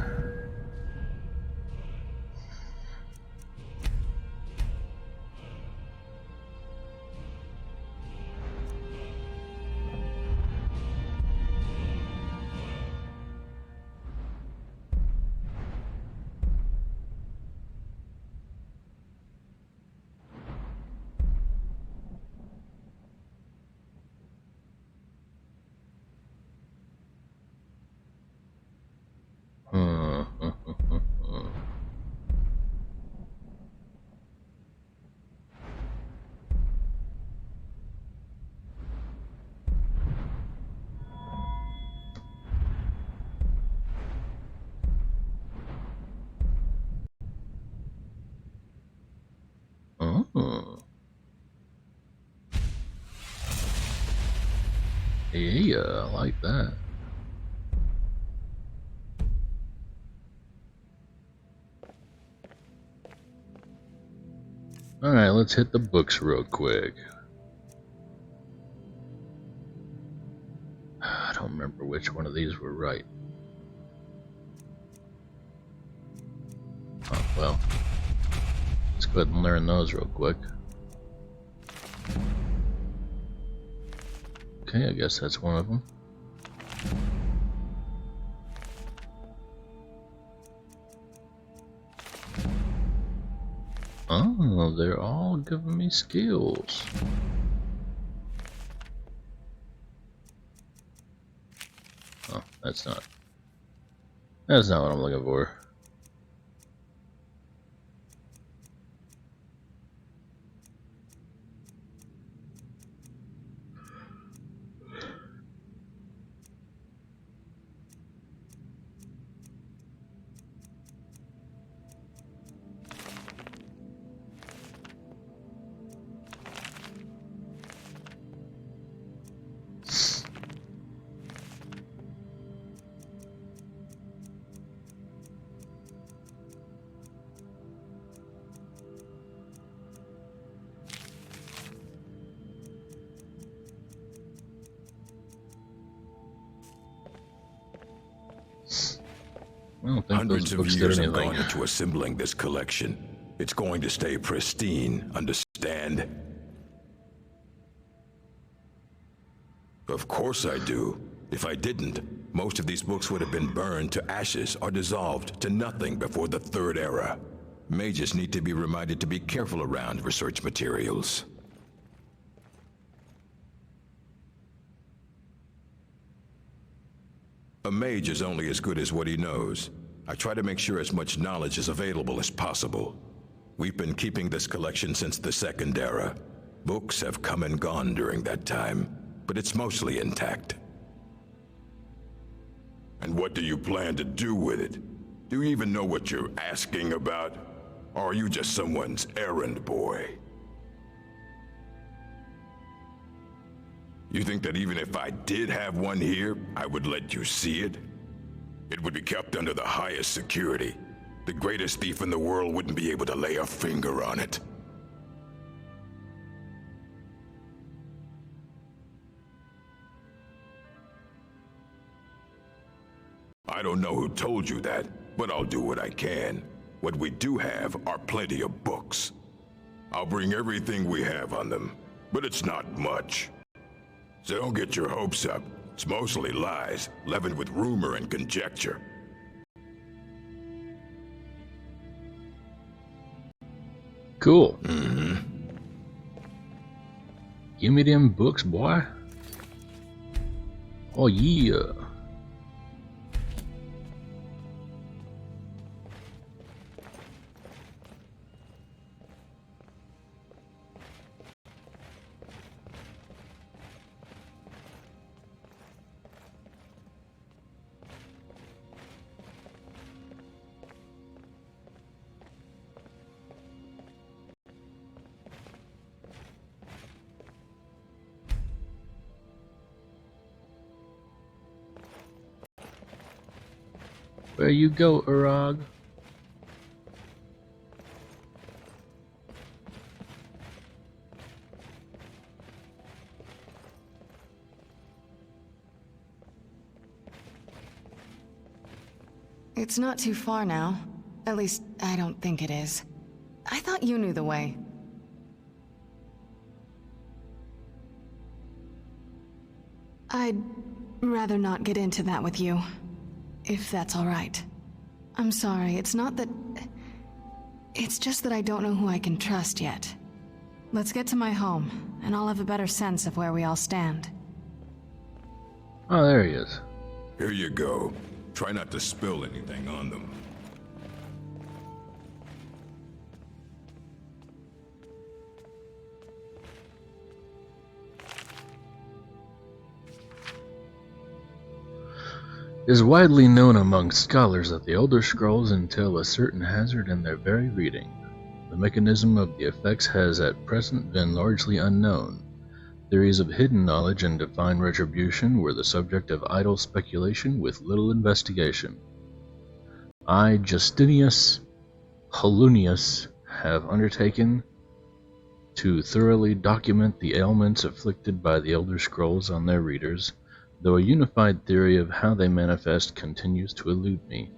Oh. Yeah, I like that. Alright, let's hit the books real quick. I don't remember which one of these were right. Oh, well. Let's go ahead and learn those real quick. Okay, I guess that's one of them. Oh, they're all giving me skills. Oh, that's not what I'm looking for. I don't think Hundreds those of books did years have anything. gone into assembling this collection. It's going to stay pristine, understand? Of course I do. If I didn't, most of these books would have been burned to ashes or dissolved to nothing before the Third Era. Mages need to be reminded to be careful around research materials. A mage is only as good as what he knows. I try to make sure as much knowledge is available as possible. We've been keeping this collection since the Second Era. Books have come and gone during that time, but it's mostly intact. And what do you plan to do with it? Do you even know what you're asking about? Or are you just someone's errand boy? You think that even if I did have one here, I would let you see it? It would be kept under the highest security. The greatest thief in the world wouldn't be able to lay a finger on it. I don't know who told you that, but I'll do what I can. What we do have are plenty of books. I'll bring everything we have on them, but it's not much. So don't get your hopes up. It's mostly lies, leavened with rumor and conjecture. Cool. Give me them books, boy. Oh yeah. Where you go, Urag? It's not too far now. At least, I don't think it is. I thought you knew the way. I'd rather not get into that with you, if that's all right. I'm sorry, it's not that... It's just that I don't know who I can trust yet. Let's get to my home, and I'll have a better sense of where we all stand. Oh, there he is. Here you go. Try not to spill anything on them. It is widely known among scholars that the Elder Scrolls entail a certain hazard in their very reading. The mechanism of the effects has at present been largely unknown. Theories of hidden knowledge and divine retribution were the subject of idle speculation with little investigation. I, Justinius Holunius, have undertaken to thoroughly document the ailments afflicted by the Elder Scrolls on their readers, though a unified theory of how they manifest continues to elude me,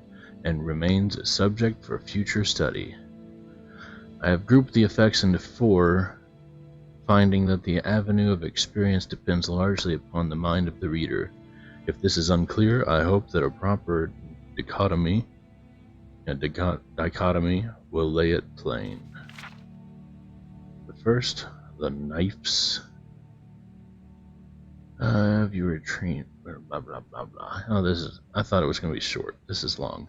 and remains a subject for future study. I have grouped the effects into 4, finding that the avenue of experience depends largely upon the mind of the reader. If this is unclear, I hope that a proper dichotomy will lay it plain. But first, the knives. Have you retreat? Blah blah blah blah. Oh, this is. I thought it was going to be short. This is long.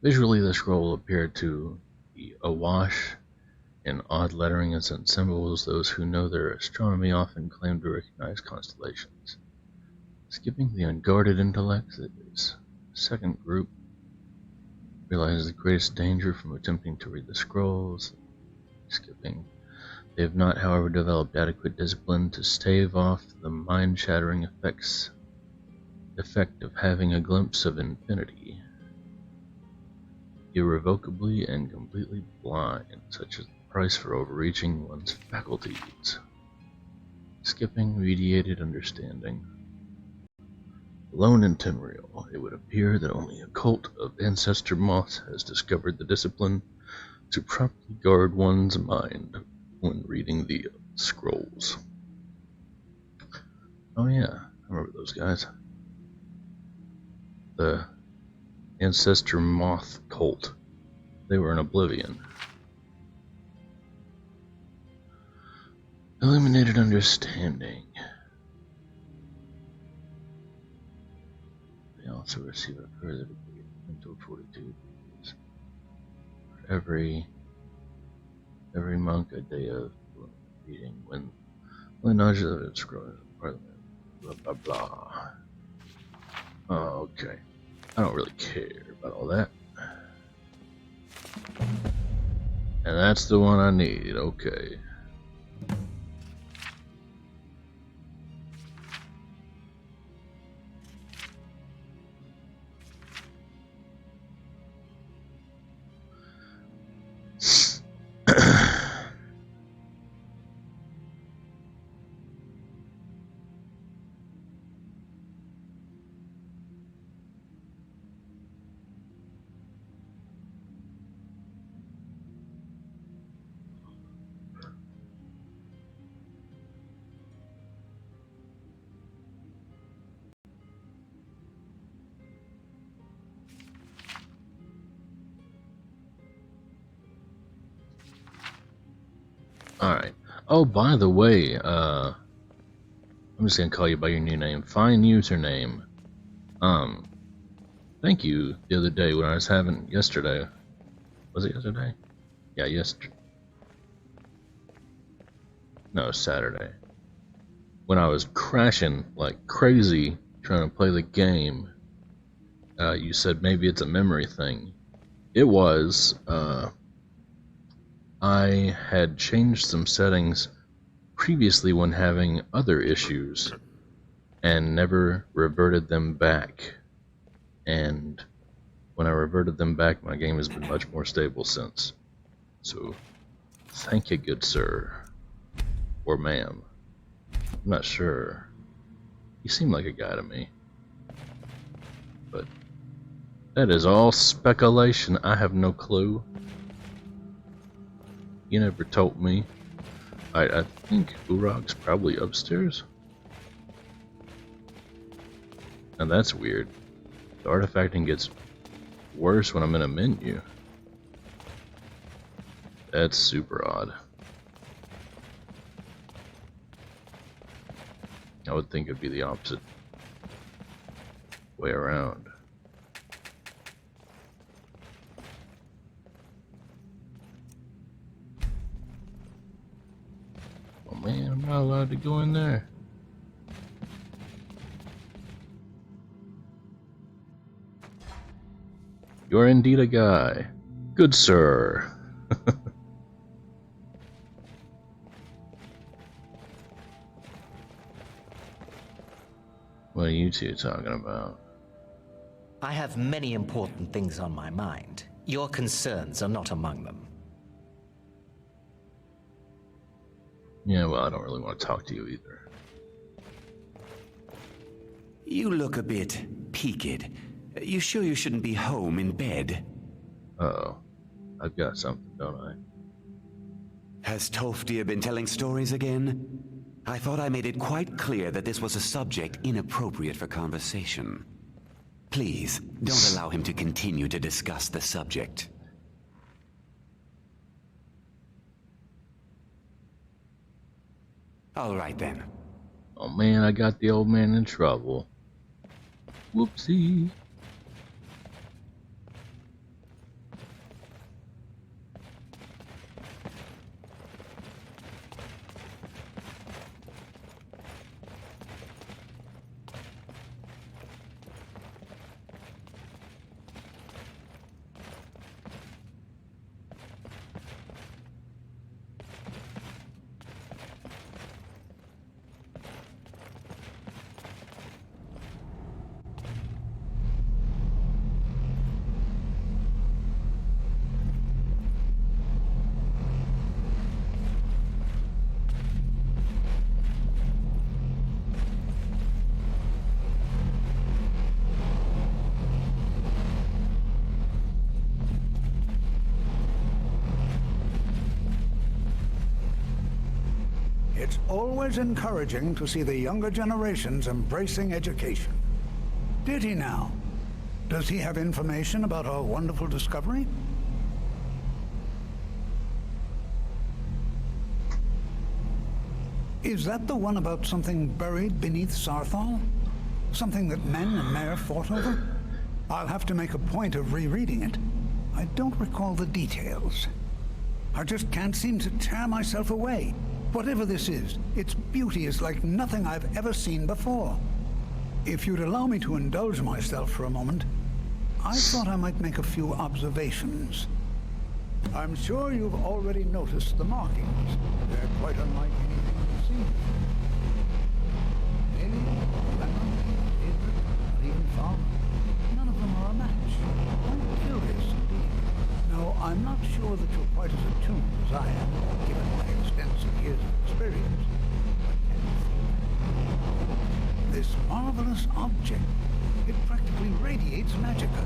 Visually, the scroll appeared to be awash in odd letterings and symbols. Those who know their astronomy often claim to recognize constellations. Skipping the unguarded intellects, it is second group realizes the greatest danger from attempting to read the scrolls. Skipping. They have not, however, developed adequate discipline to stave off the mind-shattering effect of having a glimpse of infinity. Irrevocably and completely blind, such as the price for overreaching one's faculties. Skipping mediated understanding. Alone in Tenreal, it would appear that only a cult of ancestor moths has discovered the discipline to properly guard one's mind when reading the scrolls. Oh yeah, I remember those guys. The ancestor moth cult. They were in Oblivion. Illuminated understanding. They also receive a further degree of mental fortitude. For every monk a day of reading when the knowledge of it scrolls blah blah blah. Oh, okay. I don't really care about all that. And that's the one I need, okay. Alright. Oh, by the way, I'm just gonna call you by your new name. Fine username. Thank you the other day when I was having, yesterday. Was it yesterday? Yeah, yesterday. No, Saturday. When I was crashing like crazy trying to play the game, you said maybe it's a memory thing. It was, I had changed some settings previously when having other issues and never reverted them back. And when I reverted them back, my game has been much more stable since. So, thank you, good sir. Or ma'am. I'm not sure. You seem like a guy to me. But that is all speculation. I have no clue. You never told me. I think Urok's probably upstairs. And that's weird. The artifacting gets worse when I'm in a menu. That's super odd. I would think it'd be the opposite way around. Oh man, I'm not allowed to go in there. You're indeed a guy. Good sir. What are you two talking about? I have many important things on my mind. Your concerns are not among them. Yeah, well, I don't really want to talk to you either. You look a bit peaked. You sure you shouldn't be home in bed? Uh-oh. I've got something, don't I? Has Tolfdir been telling stories again? I thought I made it quite clear that this was a subject inappropriate for conversation. Please, don't allow him to continue to discuss the subject. All right then. Oh man, I got the old man in trouble. Whoopsie. It's always encouraging to see the younger generations embracing education. Did he now? Does he have information about our wonderful discovery? Is that the one about something buried beneath Sarthal? Something that men and Mare fought over? I'll have to make a point of rereading it. I don't recall the details. I just can't seem to tear myself away. Whatever this is, its beauty is like nothing I've ever seen before. If you'd allow me to indulge myself for a moment, I thought I might make a few observations. I'm sure you've already noticed the markings. They're quite unlike anything you've seen. Maybe, Lemon, David, or even Farmer. None of them are a match. Quite curious indeed. No, I'm not sure that you're quite as attuned as I am, given my extensive years of experience. But can you feel that? This marvelous object, it practically radiates magicka,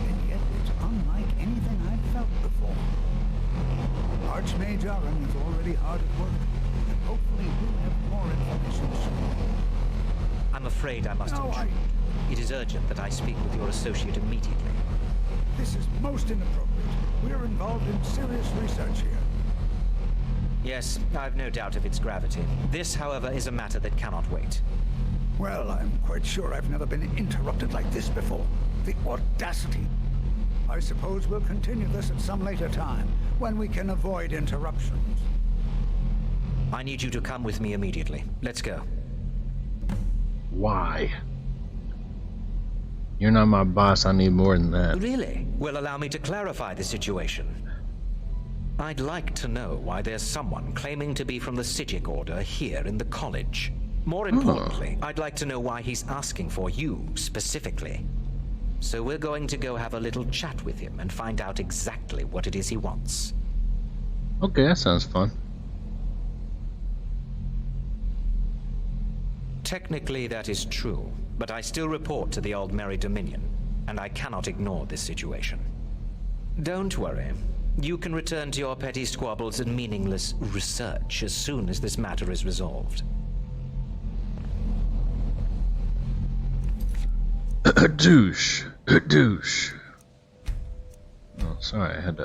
and yet it's unlike anything I've felt before. Archmage Aaron is already hard at work, and hopefully we'll have more information soon. I'm afraid I must intrude. It is urgent that I speak with your associate immediately. This is most inappropriate. We're involved in serious research here. Yes, I've no doubt of its gravity. This, however, is a matter that cannot wait. Well, I'm quite sure I've never been interrupted like this before. The audacity. I suppose we'll continue this at some later time, when we can avoid interruptions. I need you to come with me immediately. Let's go. Why? You're not my boss, I need more than that. Really? Well, allow me to clarify the situation. I'd like to know why there's someone claiming to be from the Psijic Order here in the college. More importantly, I'd like to know why he's asking for you, specifically. So we're going to go have a little chat with him and find out exactly what it is he wants. Okay, that sounds fun. Technically, that is true, but I still report to the Old Merry Dominion, and I cannot ignore this situation. Don't worry. You can return to your petty squabbles and meaningless research as soon as this matter is resolved. A douche. A douche. Oh, sorry, I had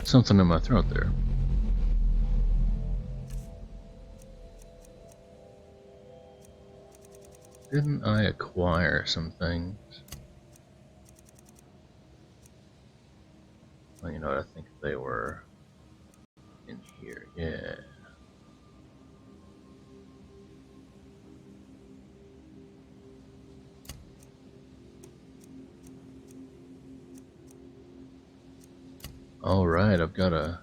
something in my throat there. Didn't I acquire some things? Well, you know what, I think they were in here, yeah. Alright, I've got a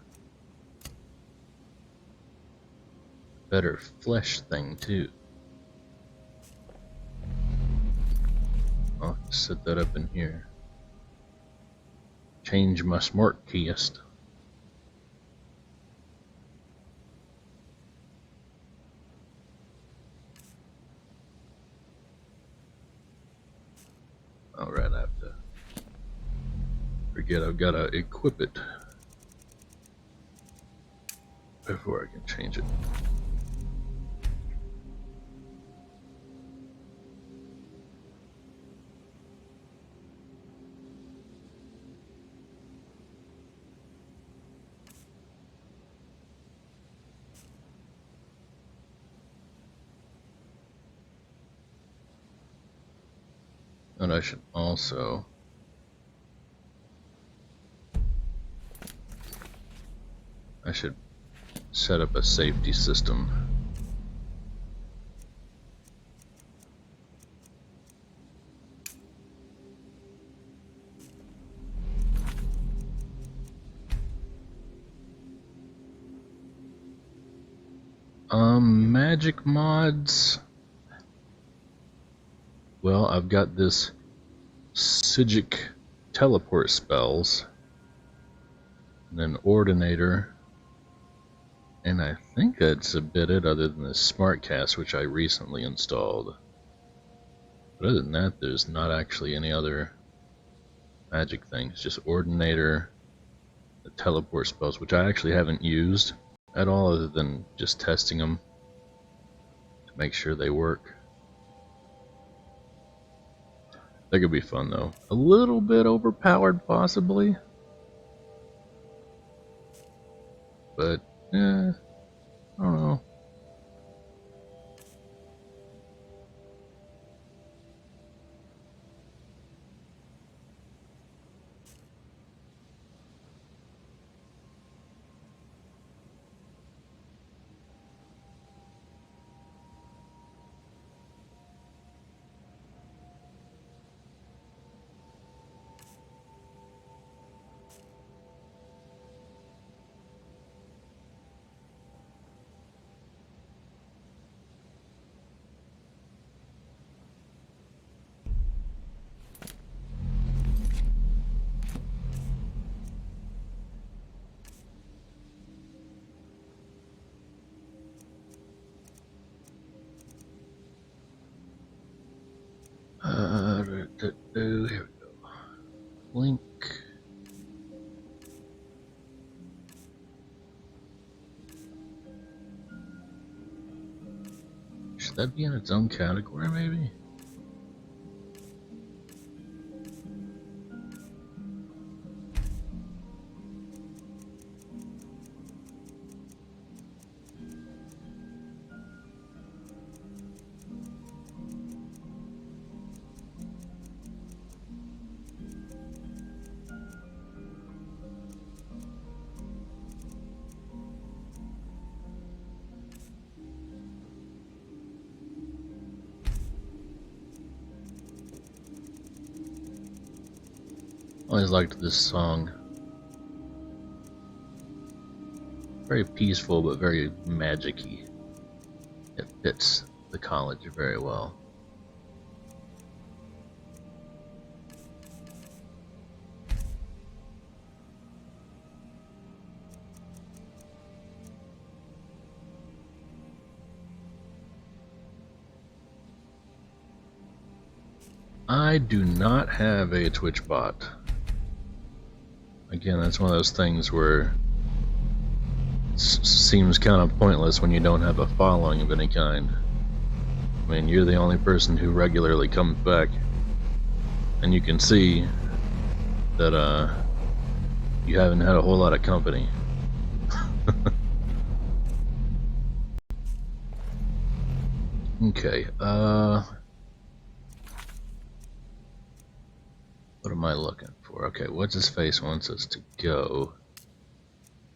better flesh thing too. I'll set that up in here. Change my smart keyist. Alright, I have to forget I've got to equip it before I can change it. And I should also set up a safety system. Magic mods. Well, I've got this Sigic teleport spells, and then Ordinator, and I think that's a bit it other than the Smartcast, which I recently installed. But other than that, there's not actually any other magic things, just Ordinator, the teleport spells, which I actually haven't used at all other than just testing them to make sure they work. That could be fun though. A little bit overpowered possibly, but I don't know. Here we go. Link. Should that be in its own category, maybe? Always liked this song. Very peaceful, but very magic-y. It fits the college very well. I do not have a Twitch bot. Again, that's one of those things where it seems kind of pointless when you don't have a following of any kind. I mean, you're the only person who regularly comes back, and you can see that you haven't had a whole lot of company. Okay, what am I looking for? Okay, what's his face wants us to go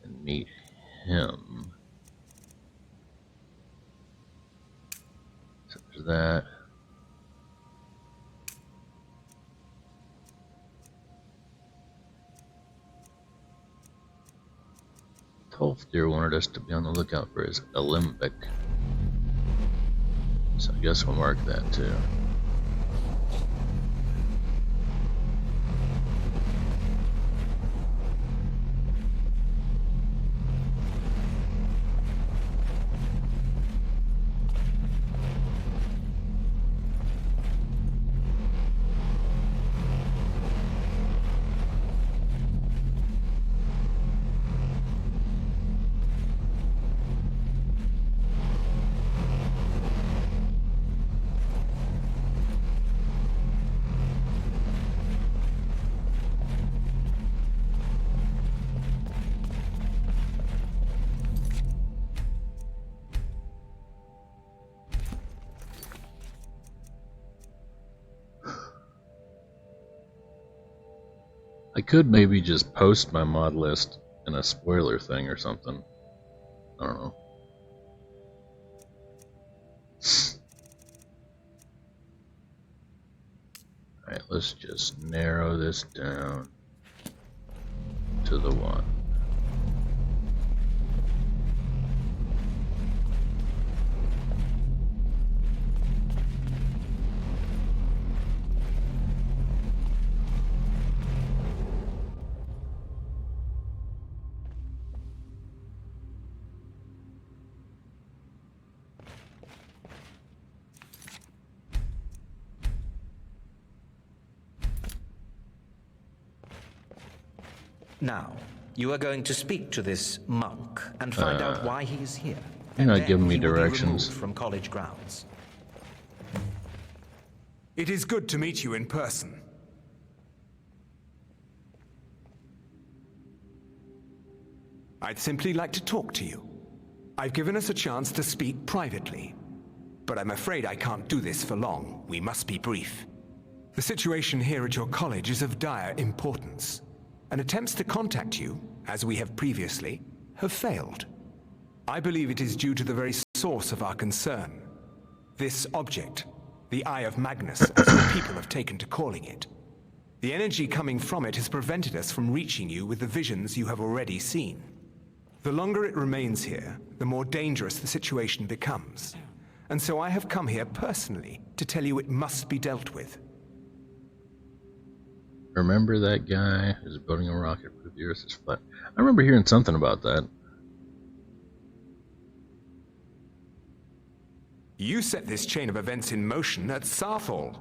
and meet him. So there's that. Tolfdir wanted us to be on the lookout for his alembic. So I guess we'll mark that too. I could maybe just post my mod list in a spoiler thing or something. I don't know. Alright, let's just narrow this down to the one. Now, you are going to speak to this monk and find out why he is here. You're not giving me He will be directions. removed from college grounds. It is good to meet you in person. I'd simply like to talk to you. I've given us a chance to speak privately, but I'm afraid I can't do this for long. We must be brief. The situation here at your college is of dire importance, and attempts to contact you, as we have previously, have failed. I believe it is due to the very source of our concern. This object, the Eye of Magnus, as your people have taken to calling it. The energy coming from it has prevented us from reaching you with the visions you have already seen. The longer it remains here, the more dangerous the situation becomes. And so I have come here personally to tell you it must be dealt with. Remember that guy who's building a rocket proof the Earth is flat? I remember hearing something about that. You set this chain of events in motion at Sarthal.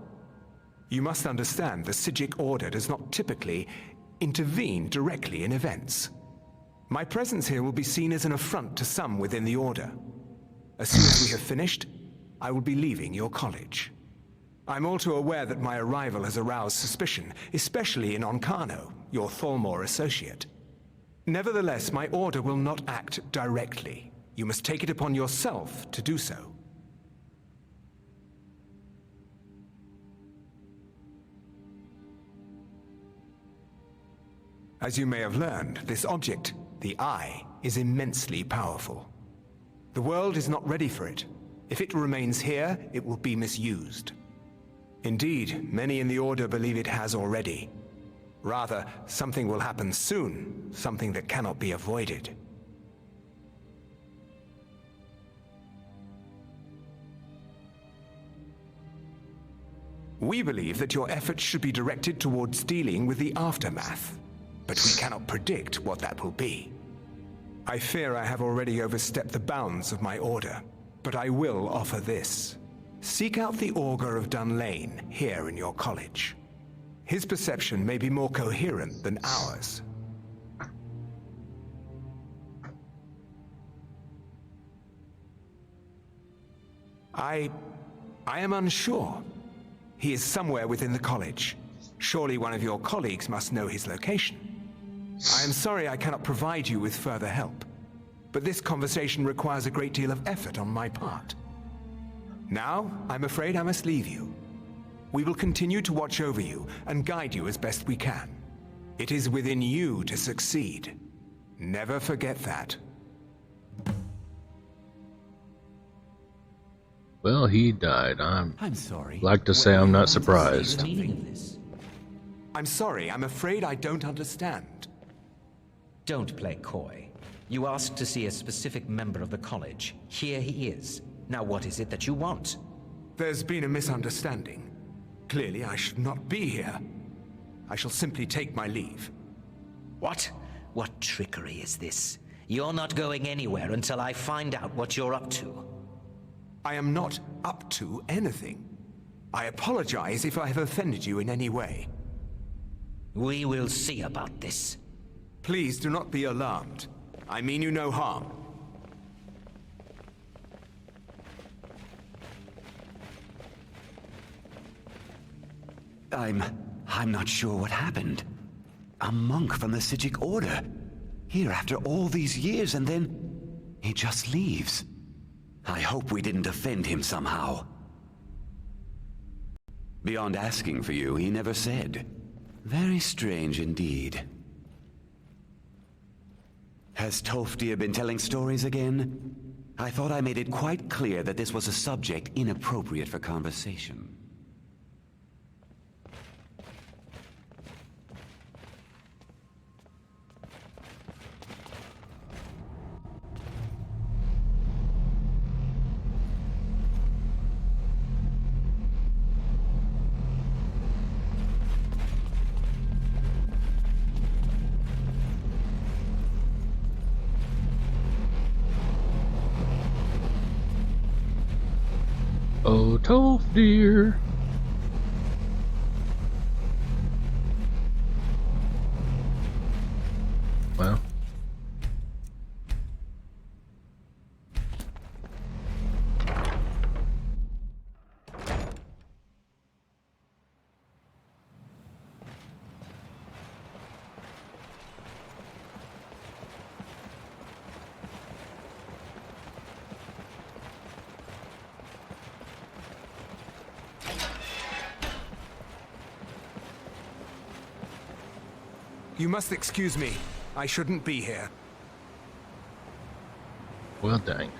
You must understand the Psijic Order does not typically intervene directly in events. My presence here will be seen as an affront to some within the Order. As soon as we have finished, I will be leaving your college. I'm all too aware that my arrival has aroused suspicion, especially in Onkano, your Thalmor associate. Nevertheless, my order will not act directly. You must take it upon yourself to do so. As you may have learned, this object, the Eye, is immensely powerful. The world is not ready for it. If it remains here, it will be misused. Indeed, many in the Order believe it has already. Rather, something will happen soon, something that cannot be avoided. We believe that your efforts should be directed towards dealing with the aftermath, but we cannot predict what that will be. I fear I have already overstepped the bounds of my order, but I will offer this. seek out the Augur of Dunlane here in your college. His perception may be more coherent than ours. I am unsure. He is somewhere within the college. Surely one of your colleagues must know his location. I am sorry I cannot provide you with further help, but this conversation requires a great deal of effort on my part. Now, I'm afraid I must leave you. We will continue to watch over you and guide you as best we can. It is within you to succeed. Never forget that. Well, he died. I'm sorry. Like to say I'm not surprised. I'm sorry, I'm afraid I don't understand. Don't play coy. You asked to see a specific member of the college. Here he is. Now what is it that you want? There's been a misunderstanding. Clearly, I should not be here. I shall simply take my leave. What? What trickery is this? You're not going anywhere until I find out what you're up to. I am not up to anything. I apologize if I have offended you in any way. We will see about this. Please do not be alarmed. I mean you no harm. I'm not sure what happened. A monk from the Sijic Order. Here after all these years, and then he just leaves. I hope we didn't offend him somehow. Beyond asking for you, he never said. Very strange indeed. Has Toftia been telling stories again? I thought I made it quite clear that this was a subject inappropriate for conversation. Oh, Toph dear. Well. You must excuse me. I shouldn't be here. Well, dang.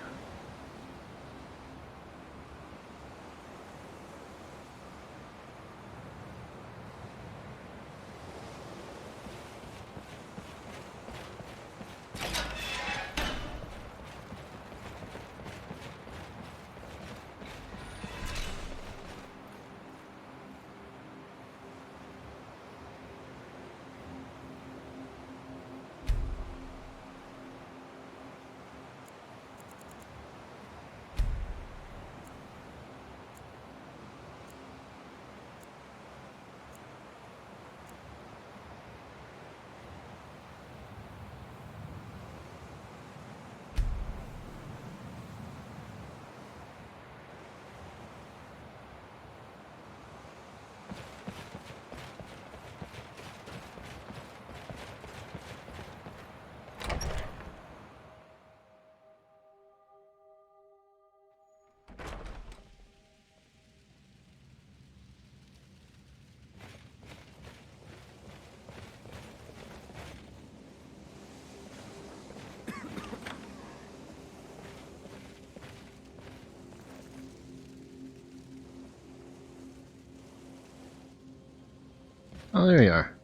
Oh, there you are.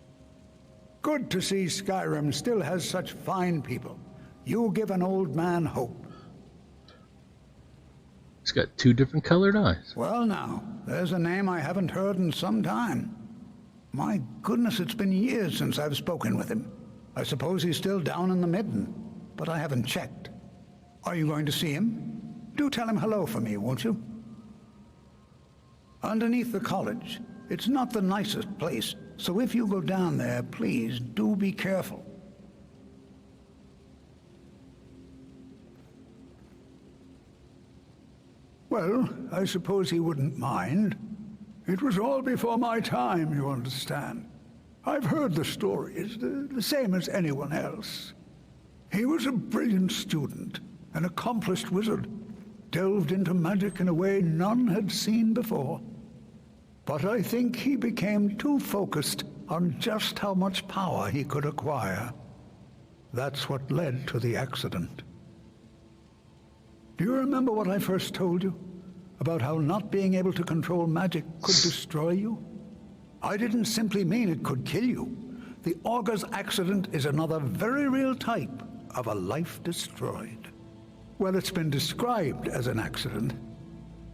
Good to see Skyrim still has such fine people. You give an old man hope. He's got two different colored eyes. Well now, there's a name I haven't heard in some time. My goodness, it's been years since I've spoken with him. I suppose he's still down in the Midden, but I haven't checked. Are you going to see him? Do tell him hello for me, won't you? Underneath the college. It's not the nicest place, so if you go down there, please do be careful. Well, I suppose he wouldn't mind. It was all before my time, you understand. I've heard the stories, the same as anyone else. He was a brilliant student, an accomplished wizard, delved into magic in a way none had seen before. But I think he became too focused on just how much power he could acquire. That's what led to the accident. Do you remember what I first told you? About how not being able to control magic could destroy you? I didn't simply mean it could kill you. The Augur's accident is another very real type of a life destroyed. Well, it's been described as an accident.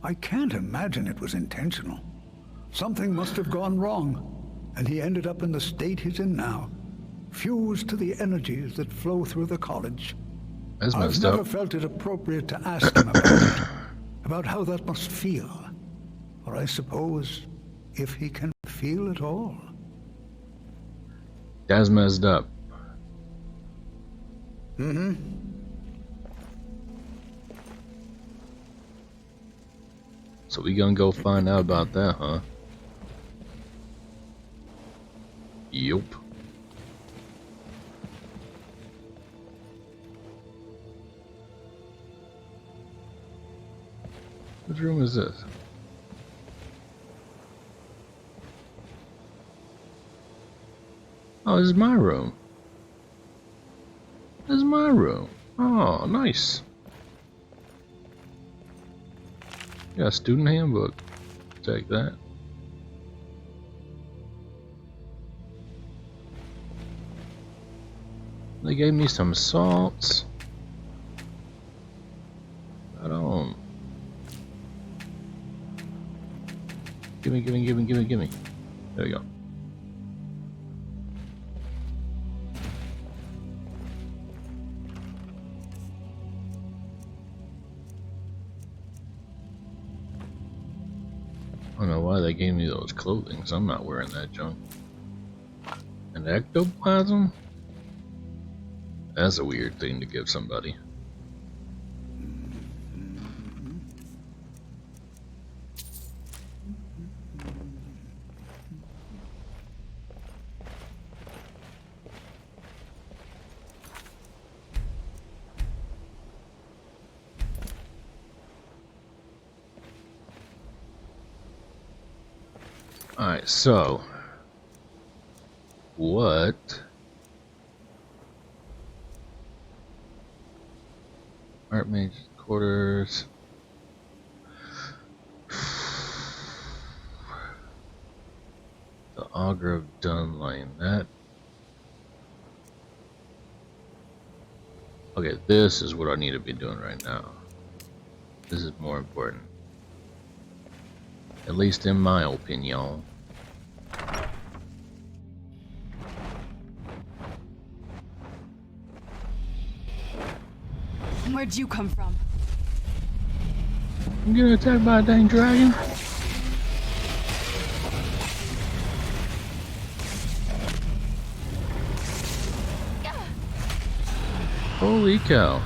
I can't imagine it was intentional. Something must have gone wrong, and he ended up in the state he's in now, fused to the energies that flow through the college. I've never felt it appropriate to ask him about it, about how that must feel. Or I suppose, if he can feel at all. That's messed up. Mm-hmm. So we gonna go find out about that, huh? Yup. Which room is this? Oh, this is my room. This is my room. Oh, nice. Yeah, student handbook. Take that. They gave me some salts. Right on. Gimme. There we go. I don't know why they gave me those clothing, so I'm not wearing that junk. An ectoplasm? That's a weird thing to give somebody. Alright, so what Archmage quarters? The Augur of Dunline. That okay, this is what I need to be doing right now. This is more important. At least in my opinion. Where'd you come from? I'm getting attacked by a dang dragon. Holy cow.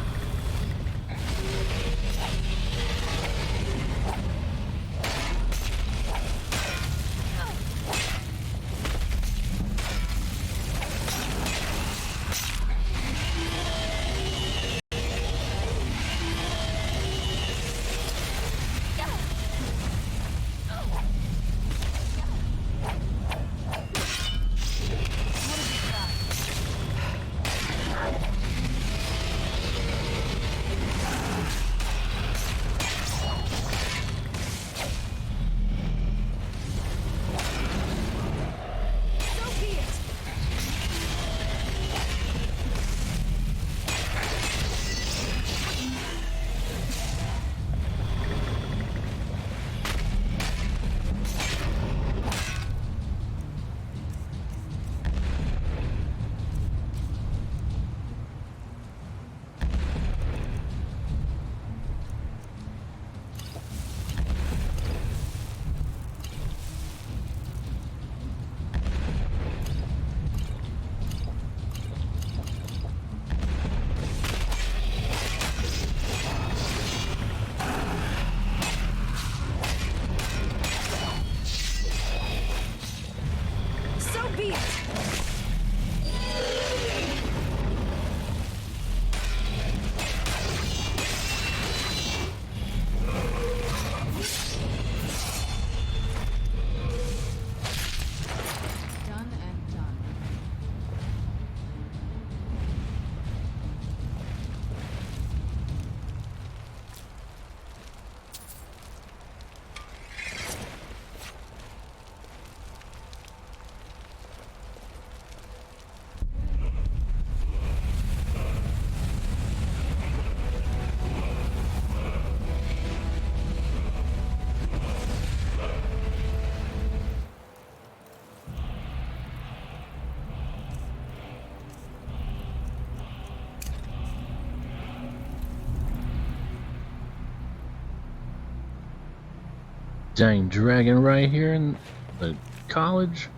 dang dragon right here in the college?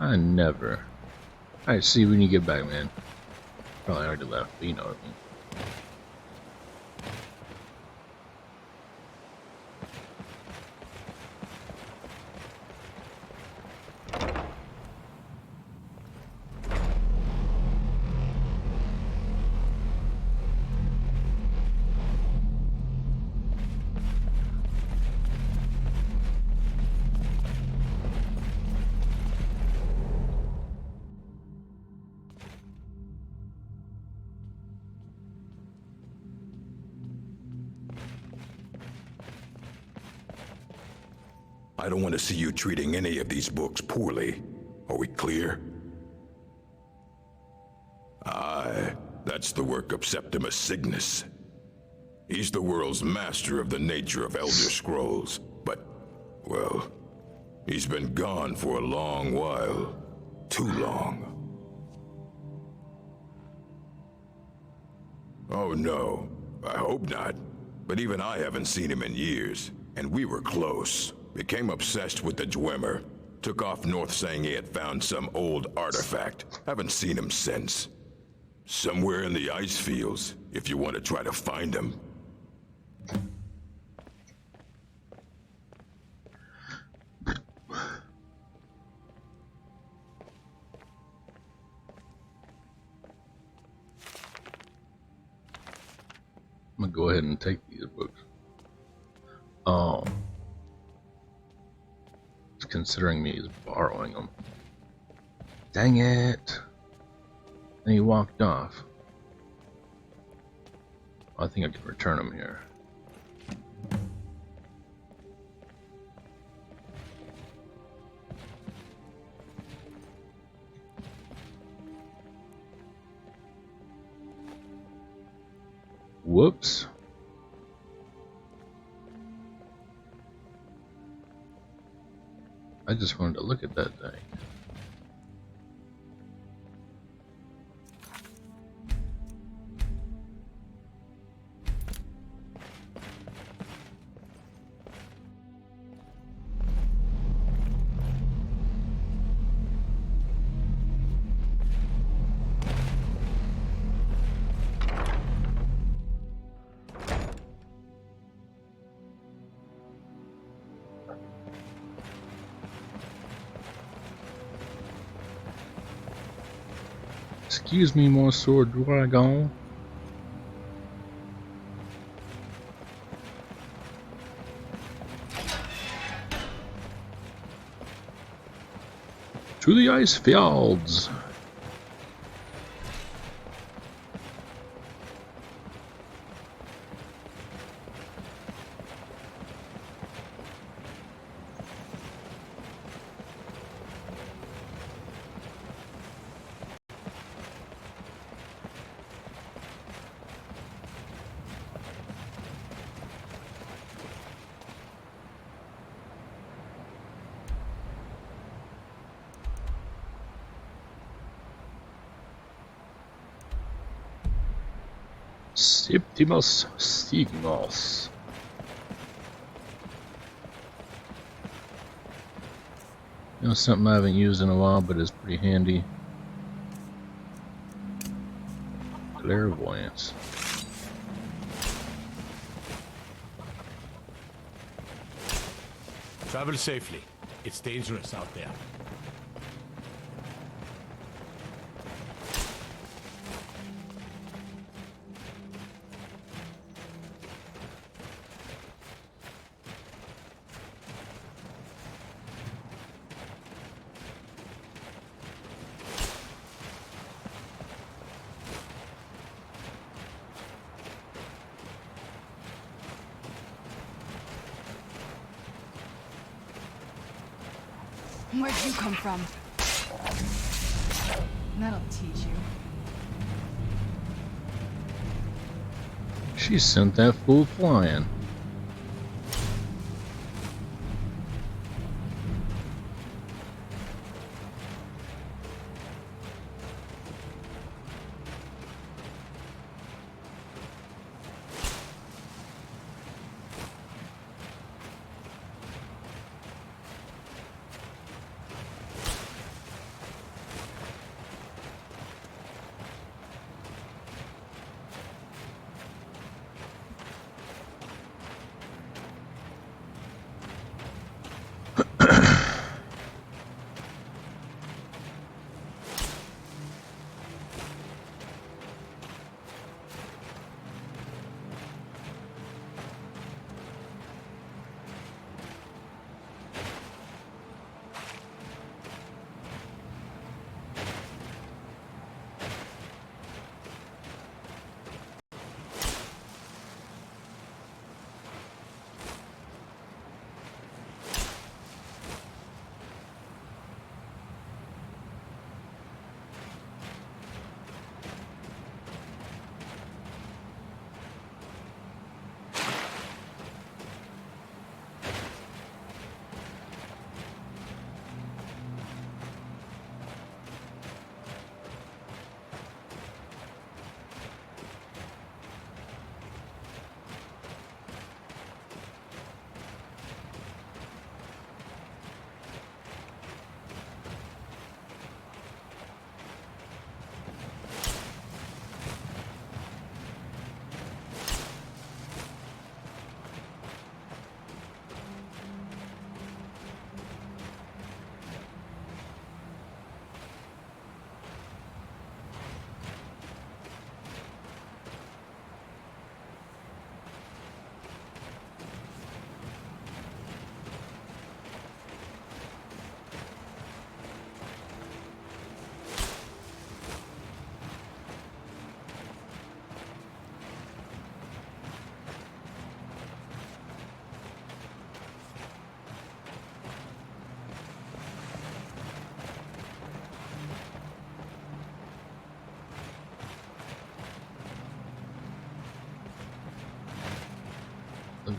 I never. Alright, see you when you get back, man. Probably already left, but you know what I mean. I don't want to see you treating any of these books poorly. Are we clear? Aye, that's the work of Septimus Cygnus. He's the world's master of the nature of Elder Scrolls, but, well, he's been gone for a long while. Too long. Oh no, I hope not. But even I haven't seen him in years, and we were close. Became obsessed with the Dwemer. Took off north saying he had found some old artifact. Haven't seen him since. Somewhere in the ice fields, if you want to try to find him. I'm gonna go ahead and take these books. It's considering me as borrowing them. Dang it! And he walked off. I think I can return them here. Whoops. I just wanted to look at that thing. Excuse me, Monsieur Dragon. To the ice fields. Septimus Cygnus. You know, something I haven't used in a while, but is pretty handy. Clairvoyance. Travel safely. It's dangerous out there. Where'd you come from? That'll teach you. She sent that fool flying.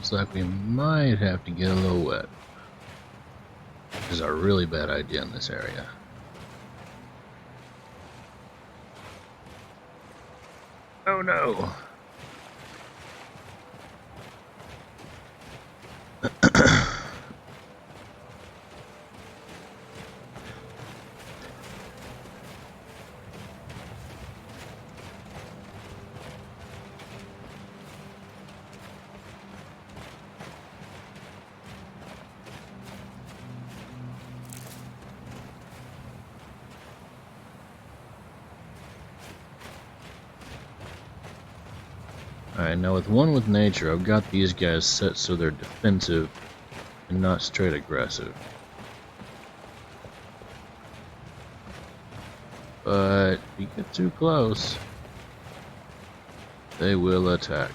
Looks like we might have to get a little wet. Which is a really bad idea in this area. Oh no! Alright, now with one with nature, I've got these guys set so they're defensive and not straight aggressive. But if you get too close, they will attack.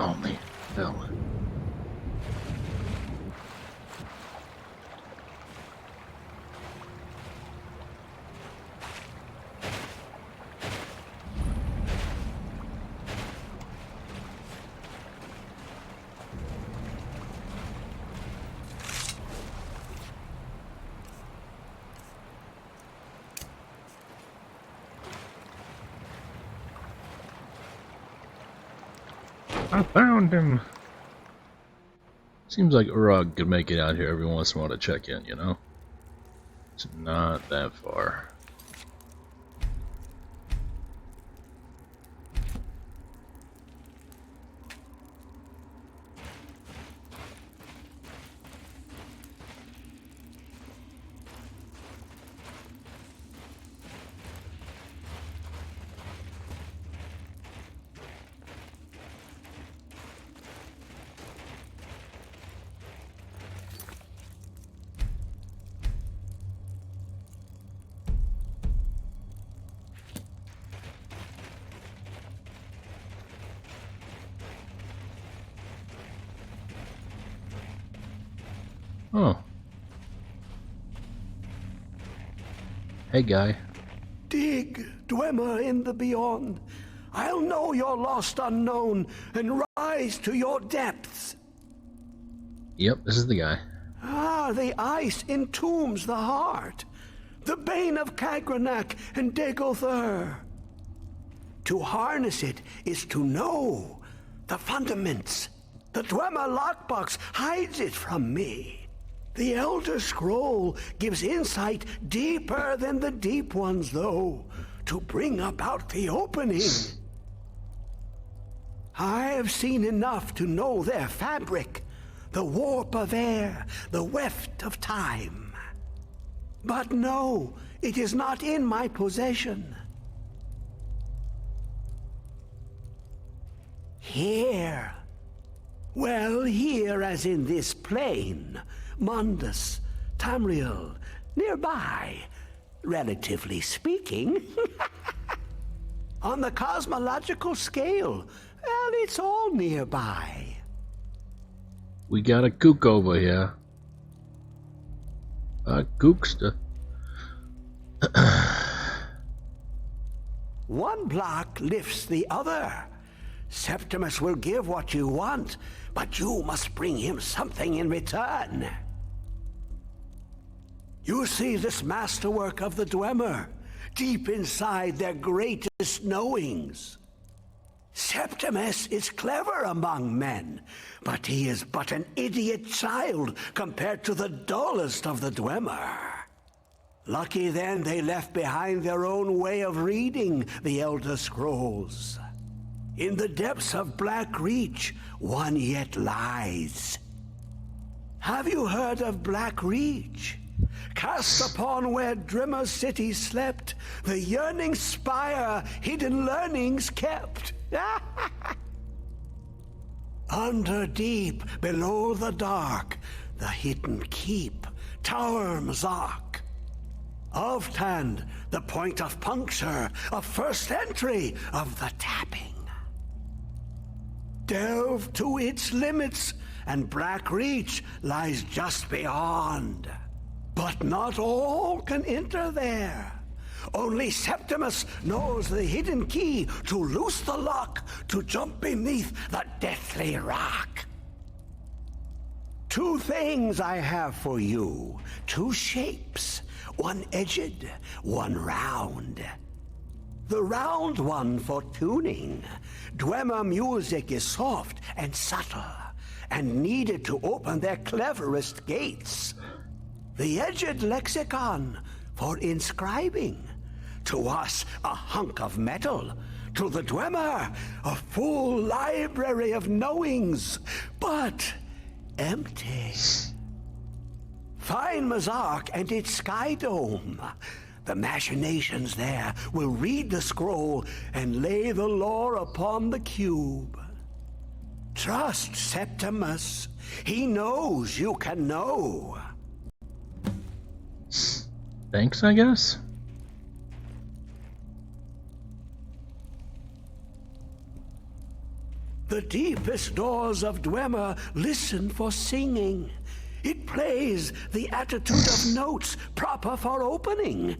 Oh man, hell. I found him! Seems like Urag could make it out here every once in a while to check in, you know? It's not that far. Oh. Hey, guy. Dig, Dwemer in the beyond. I'll know your lost unknown and rise to your depths. Yep, this is the guy. Ah, the ice entombs the heart. The bane of Kagranak and Degother. To harness it is to know the fundaments. The Dwemer lockbox hides it from me. The Elder Scroll gives insight deeper than the deep ones, though, to bring about the opening. I have seen enough to know their fabric, the warp of air, the weft of time. But no, it is not in my possession. Here. Well, here as in this plane. Mundus, Tamriel, nearby, relatively speaking. On the cosmological scale, well, it's all nearby. We got a kook over here. A kookster. One block lifts the other. Septimus will give what you want, but you must bring him something in return. You see this masterwork of the Dwemer, deep inside their greatest knowings. Septimus is clever among men, but he is but an idiot child compared to the dullest of the Dwemer. Lucky then they left behind their own way of reading the Elder Scrolls. In the depths of Black Reach, one yet lies. Have you heard of Black Reach? Cast upon where Drimmer's city slept, the yearning spire hidden learnings kept. Under deep, below the dark, the hidden keep, Tower Mzark. Of Tand, the point of puncture, of first entry, of the tapping. delve to its limits, and Brack Reach lies just beyond. But not all can enter there. Only Septimus knows the hidden key to loose the lock to jump beneath the deathly rock. 2 things I have for you. 2 shapes. One edged, one round. The round one for tuning. Dwemer music is soft and subtle, and needed to open their cleverest gates. The edged lexicon for inscribing. To us, a hunk of metal. To the Dwemer, a full library of knowings, but empty. Find Mazark and its sky dome. The machinations there will read the scroll and lay the lore upon the cube. Trust Septimus. He knows you can know. Thanks, I guess? The deepest doors of Dwemer listen for singing. It plays the attitude of notes proper for opening.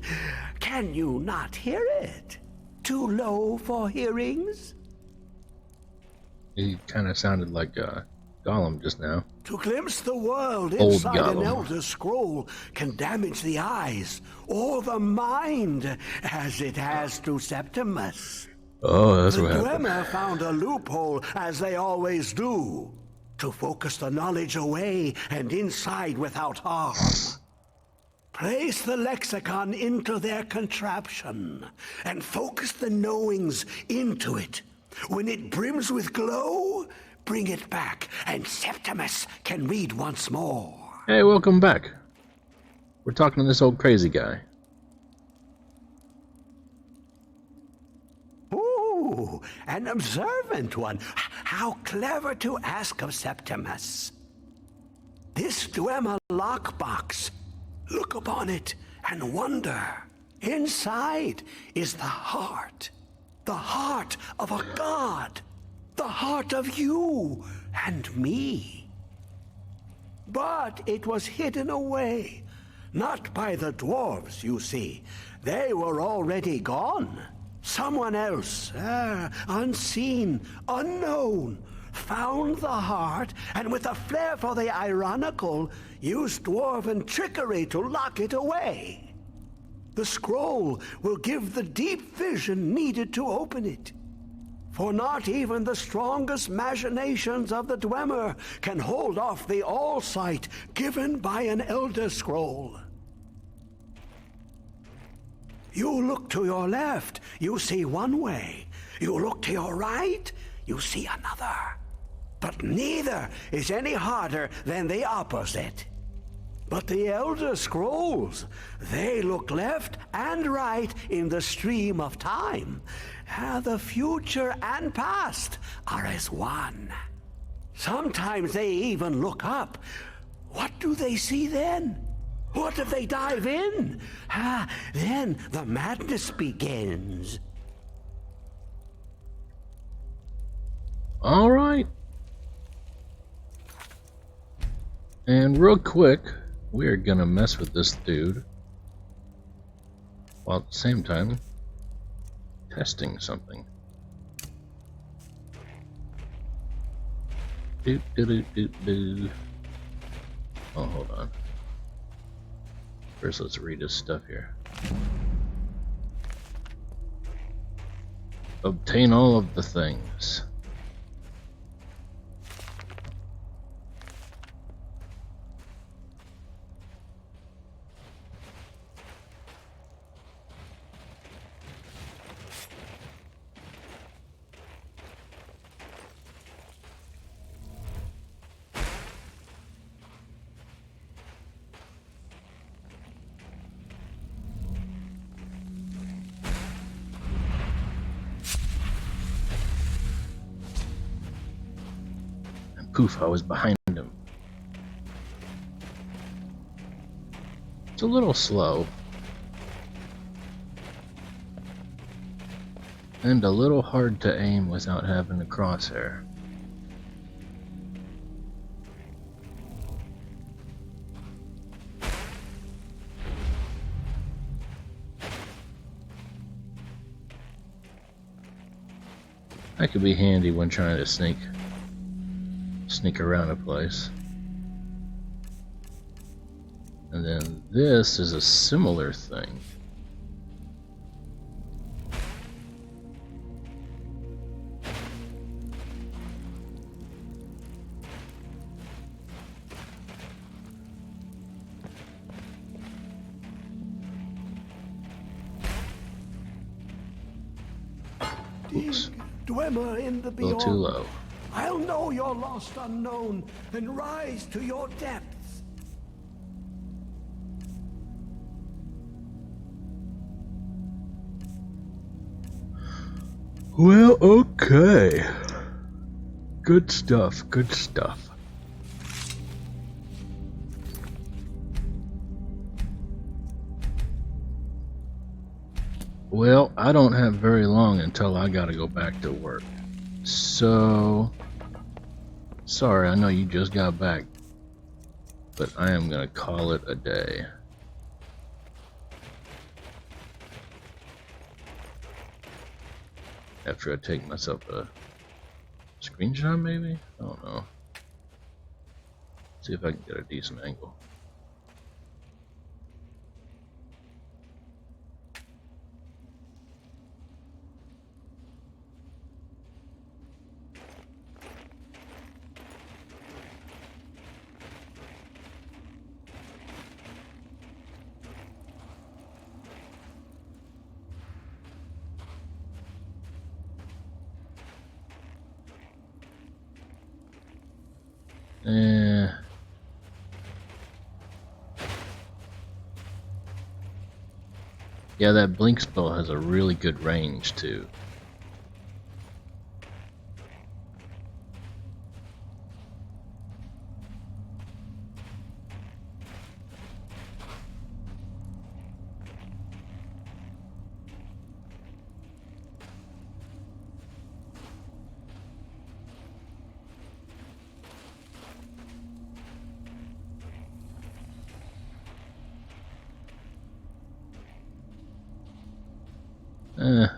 Can you not hear it? Too low for hearings? He kind of sounded like Gollum just now. To glimpse the world Old inside an Gollum. elder scroll can damage the eyes or the mind, as it has to Septimus. Oh, that's The what happened. Dwemer found a loophole, as they always do, to focus the knowledge away and inside without harm. Place the lexicon into their contraption, and focus the knowings into it. When it brims with glow, bring it back, and Septimus can read once more. Hey, welcome back. We're talking to this old crazy guy. Ooh, an observant one. How clever to ask of Septimus. This Dwemer lockbox. Look upon it and wonder. Inside is the heart of a god, the heart of you and me. But it was hidden away, not by the dwarves, you see. They were already gone. Someone else, unseen, unknown, found the heart, and with a flair for the ironical, used dwarven trickery to lock it away. The scroll will give the deep vision needed to open it. For not even the strongest machinations of the Dwemer can hold off the all-sight given by an Elder Scroll. You look to your left, you see one way. You look to your right, you see another. But neither is any harder than the opposite. But the Elder Scrolls, they look left and right in the stream of time. The future and past are as one. Sometimes they even look up. What do they see then? What if they dive in? Then the madness begins. All right. And real quick, we're gonna mess with this dude while at the same time testing something. Do do do do do. Oh, hold on. First, let's read his stuff here. Obtain all of the things. Poof, I was behind him. It's a little slow. And a little hard to aim without having a crosshair. That could be handy when trying to sneak around a place. And then this is a similar thing. Oops. Dwemer in the A little beyond. too low. I'll know your lost unknown and rise to your depths. Well, okay. Good stuff, good stuff. Well, I don't have very long until I gotta go back to work. So, sorry, I know you just got back, but I am gonna call it a day. After I take myself a screenshot, maybe? I don't know. See if I can get a decent angle. Yeah, that blink spell has a really good range too.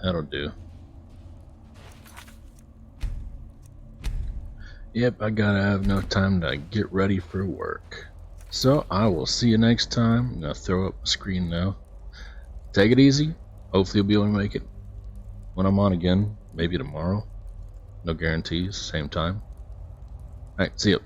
That'll do. Yep, I gotta have enough time to get ready for work. So, I will see you next time. I'm gonna throw up the screen now. Take it easy. Hopefully you'll be able to make it when I'm on again. Maybe tomorrow. No guarantees. Same time. Alright, see ya.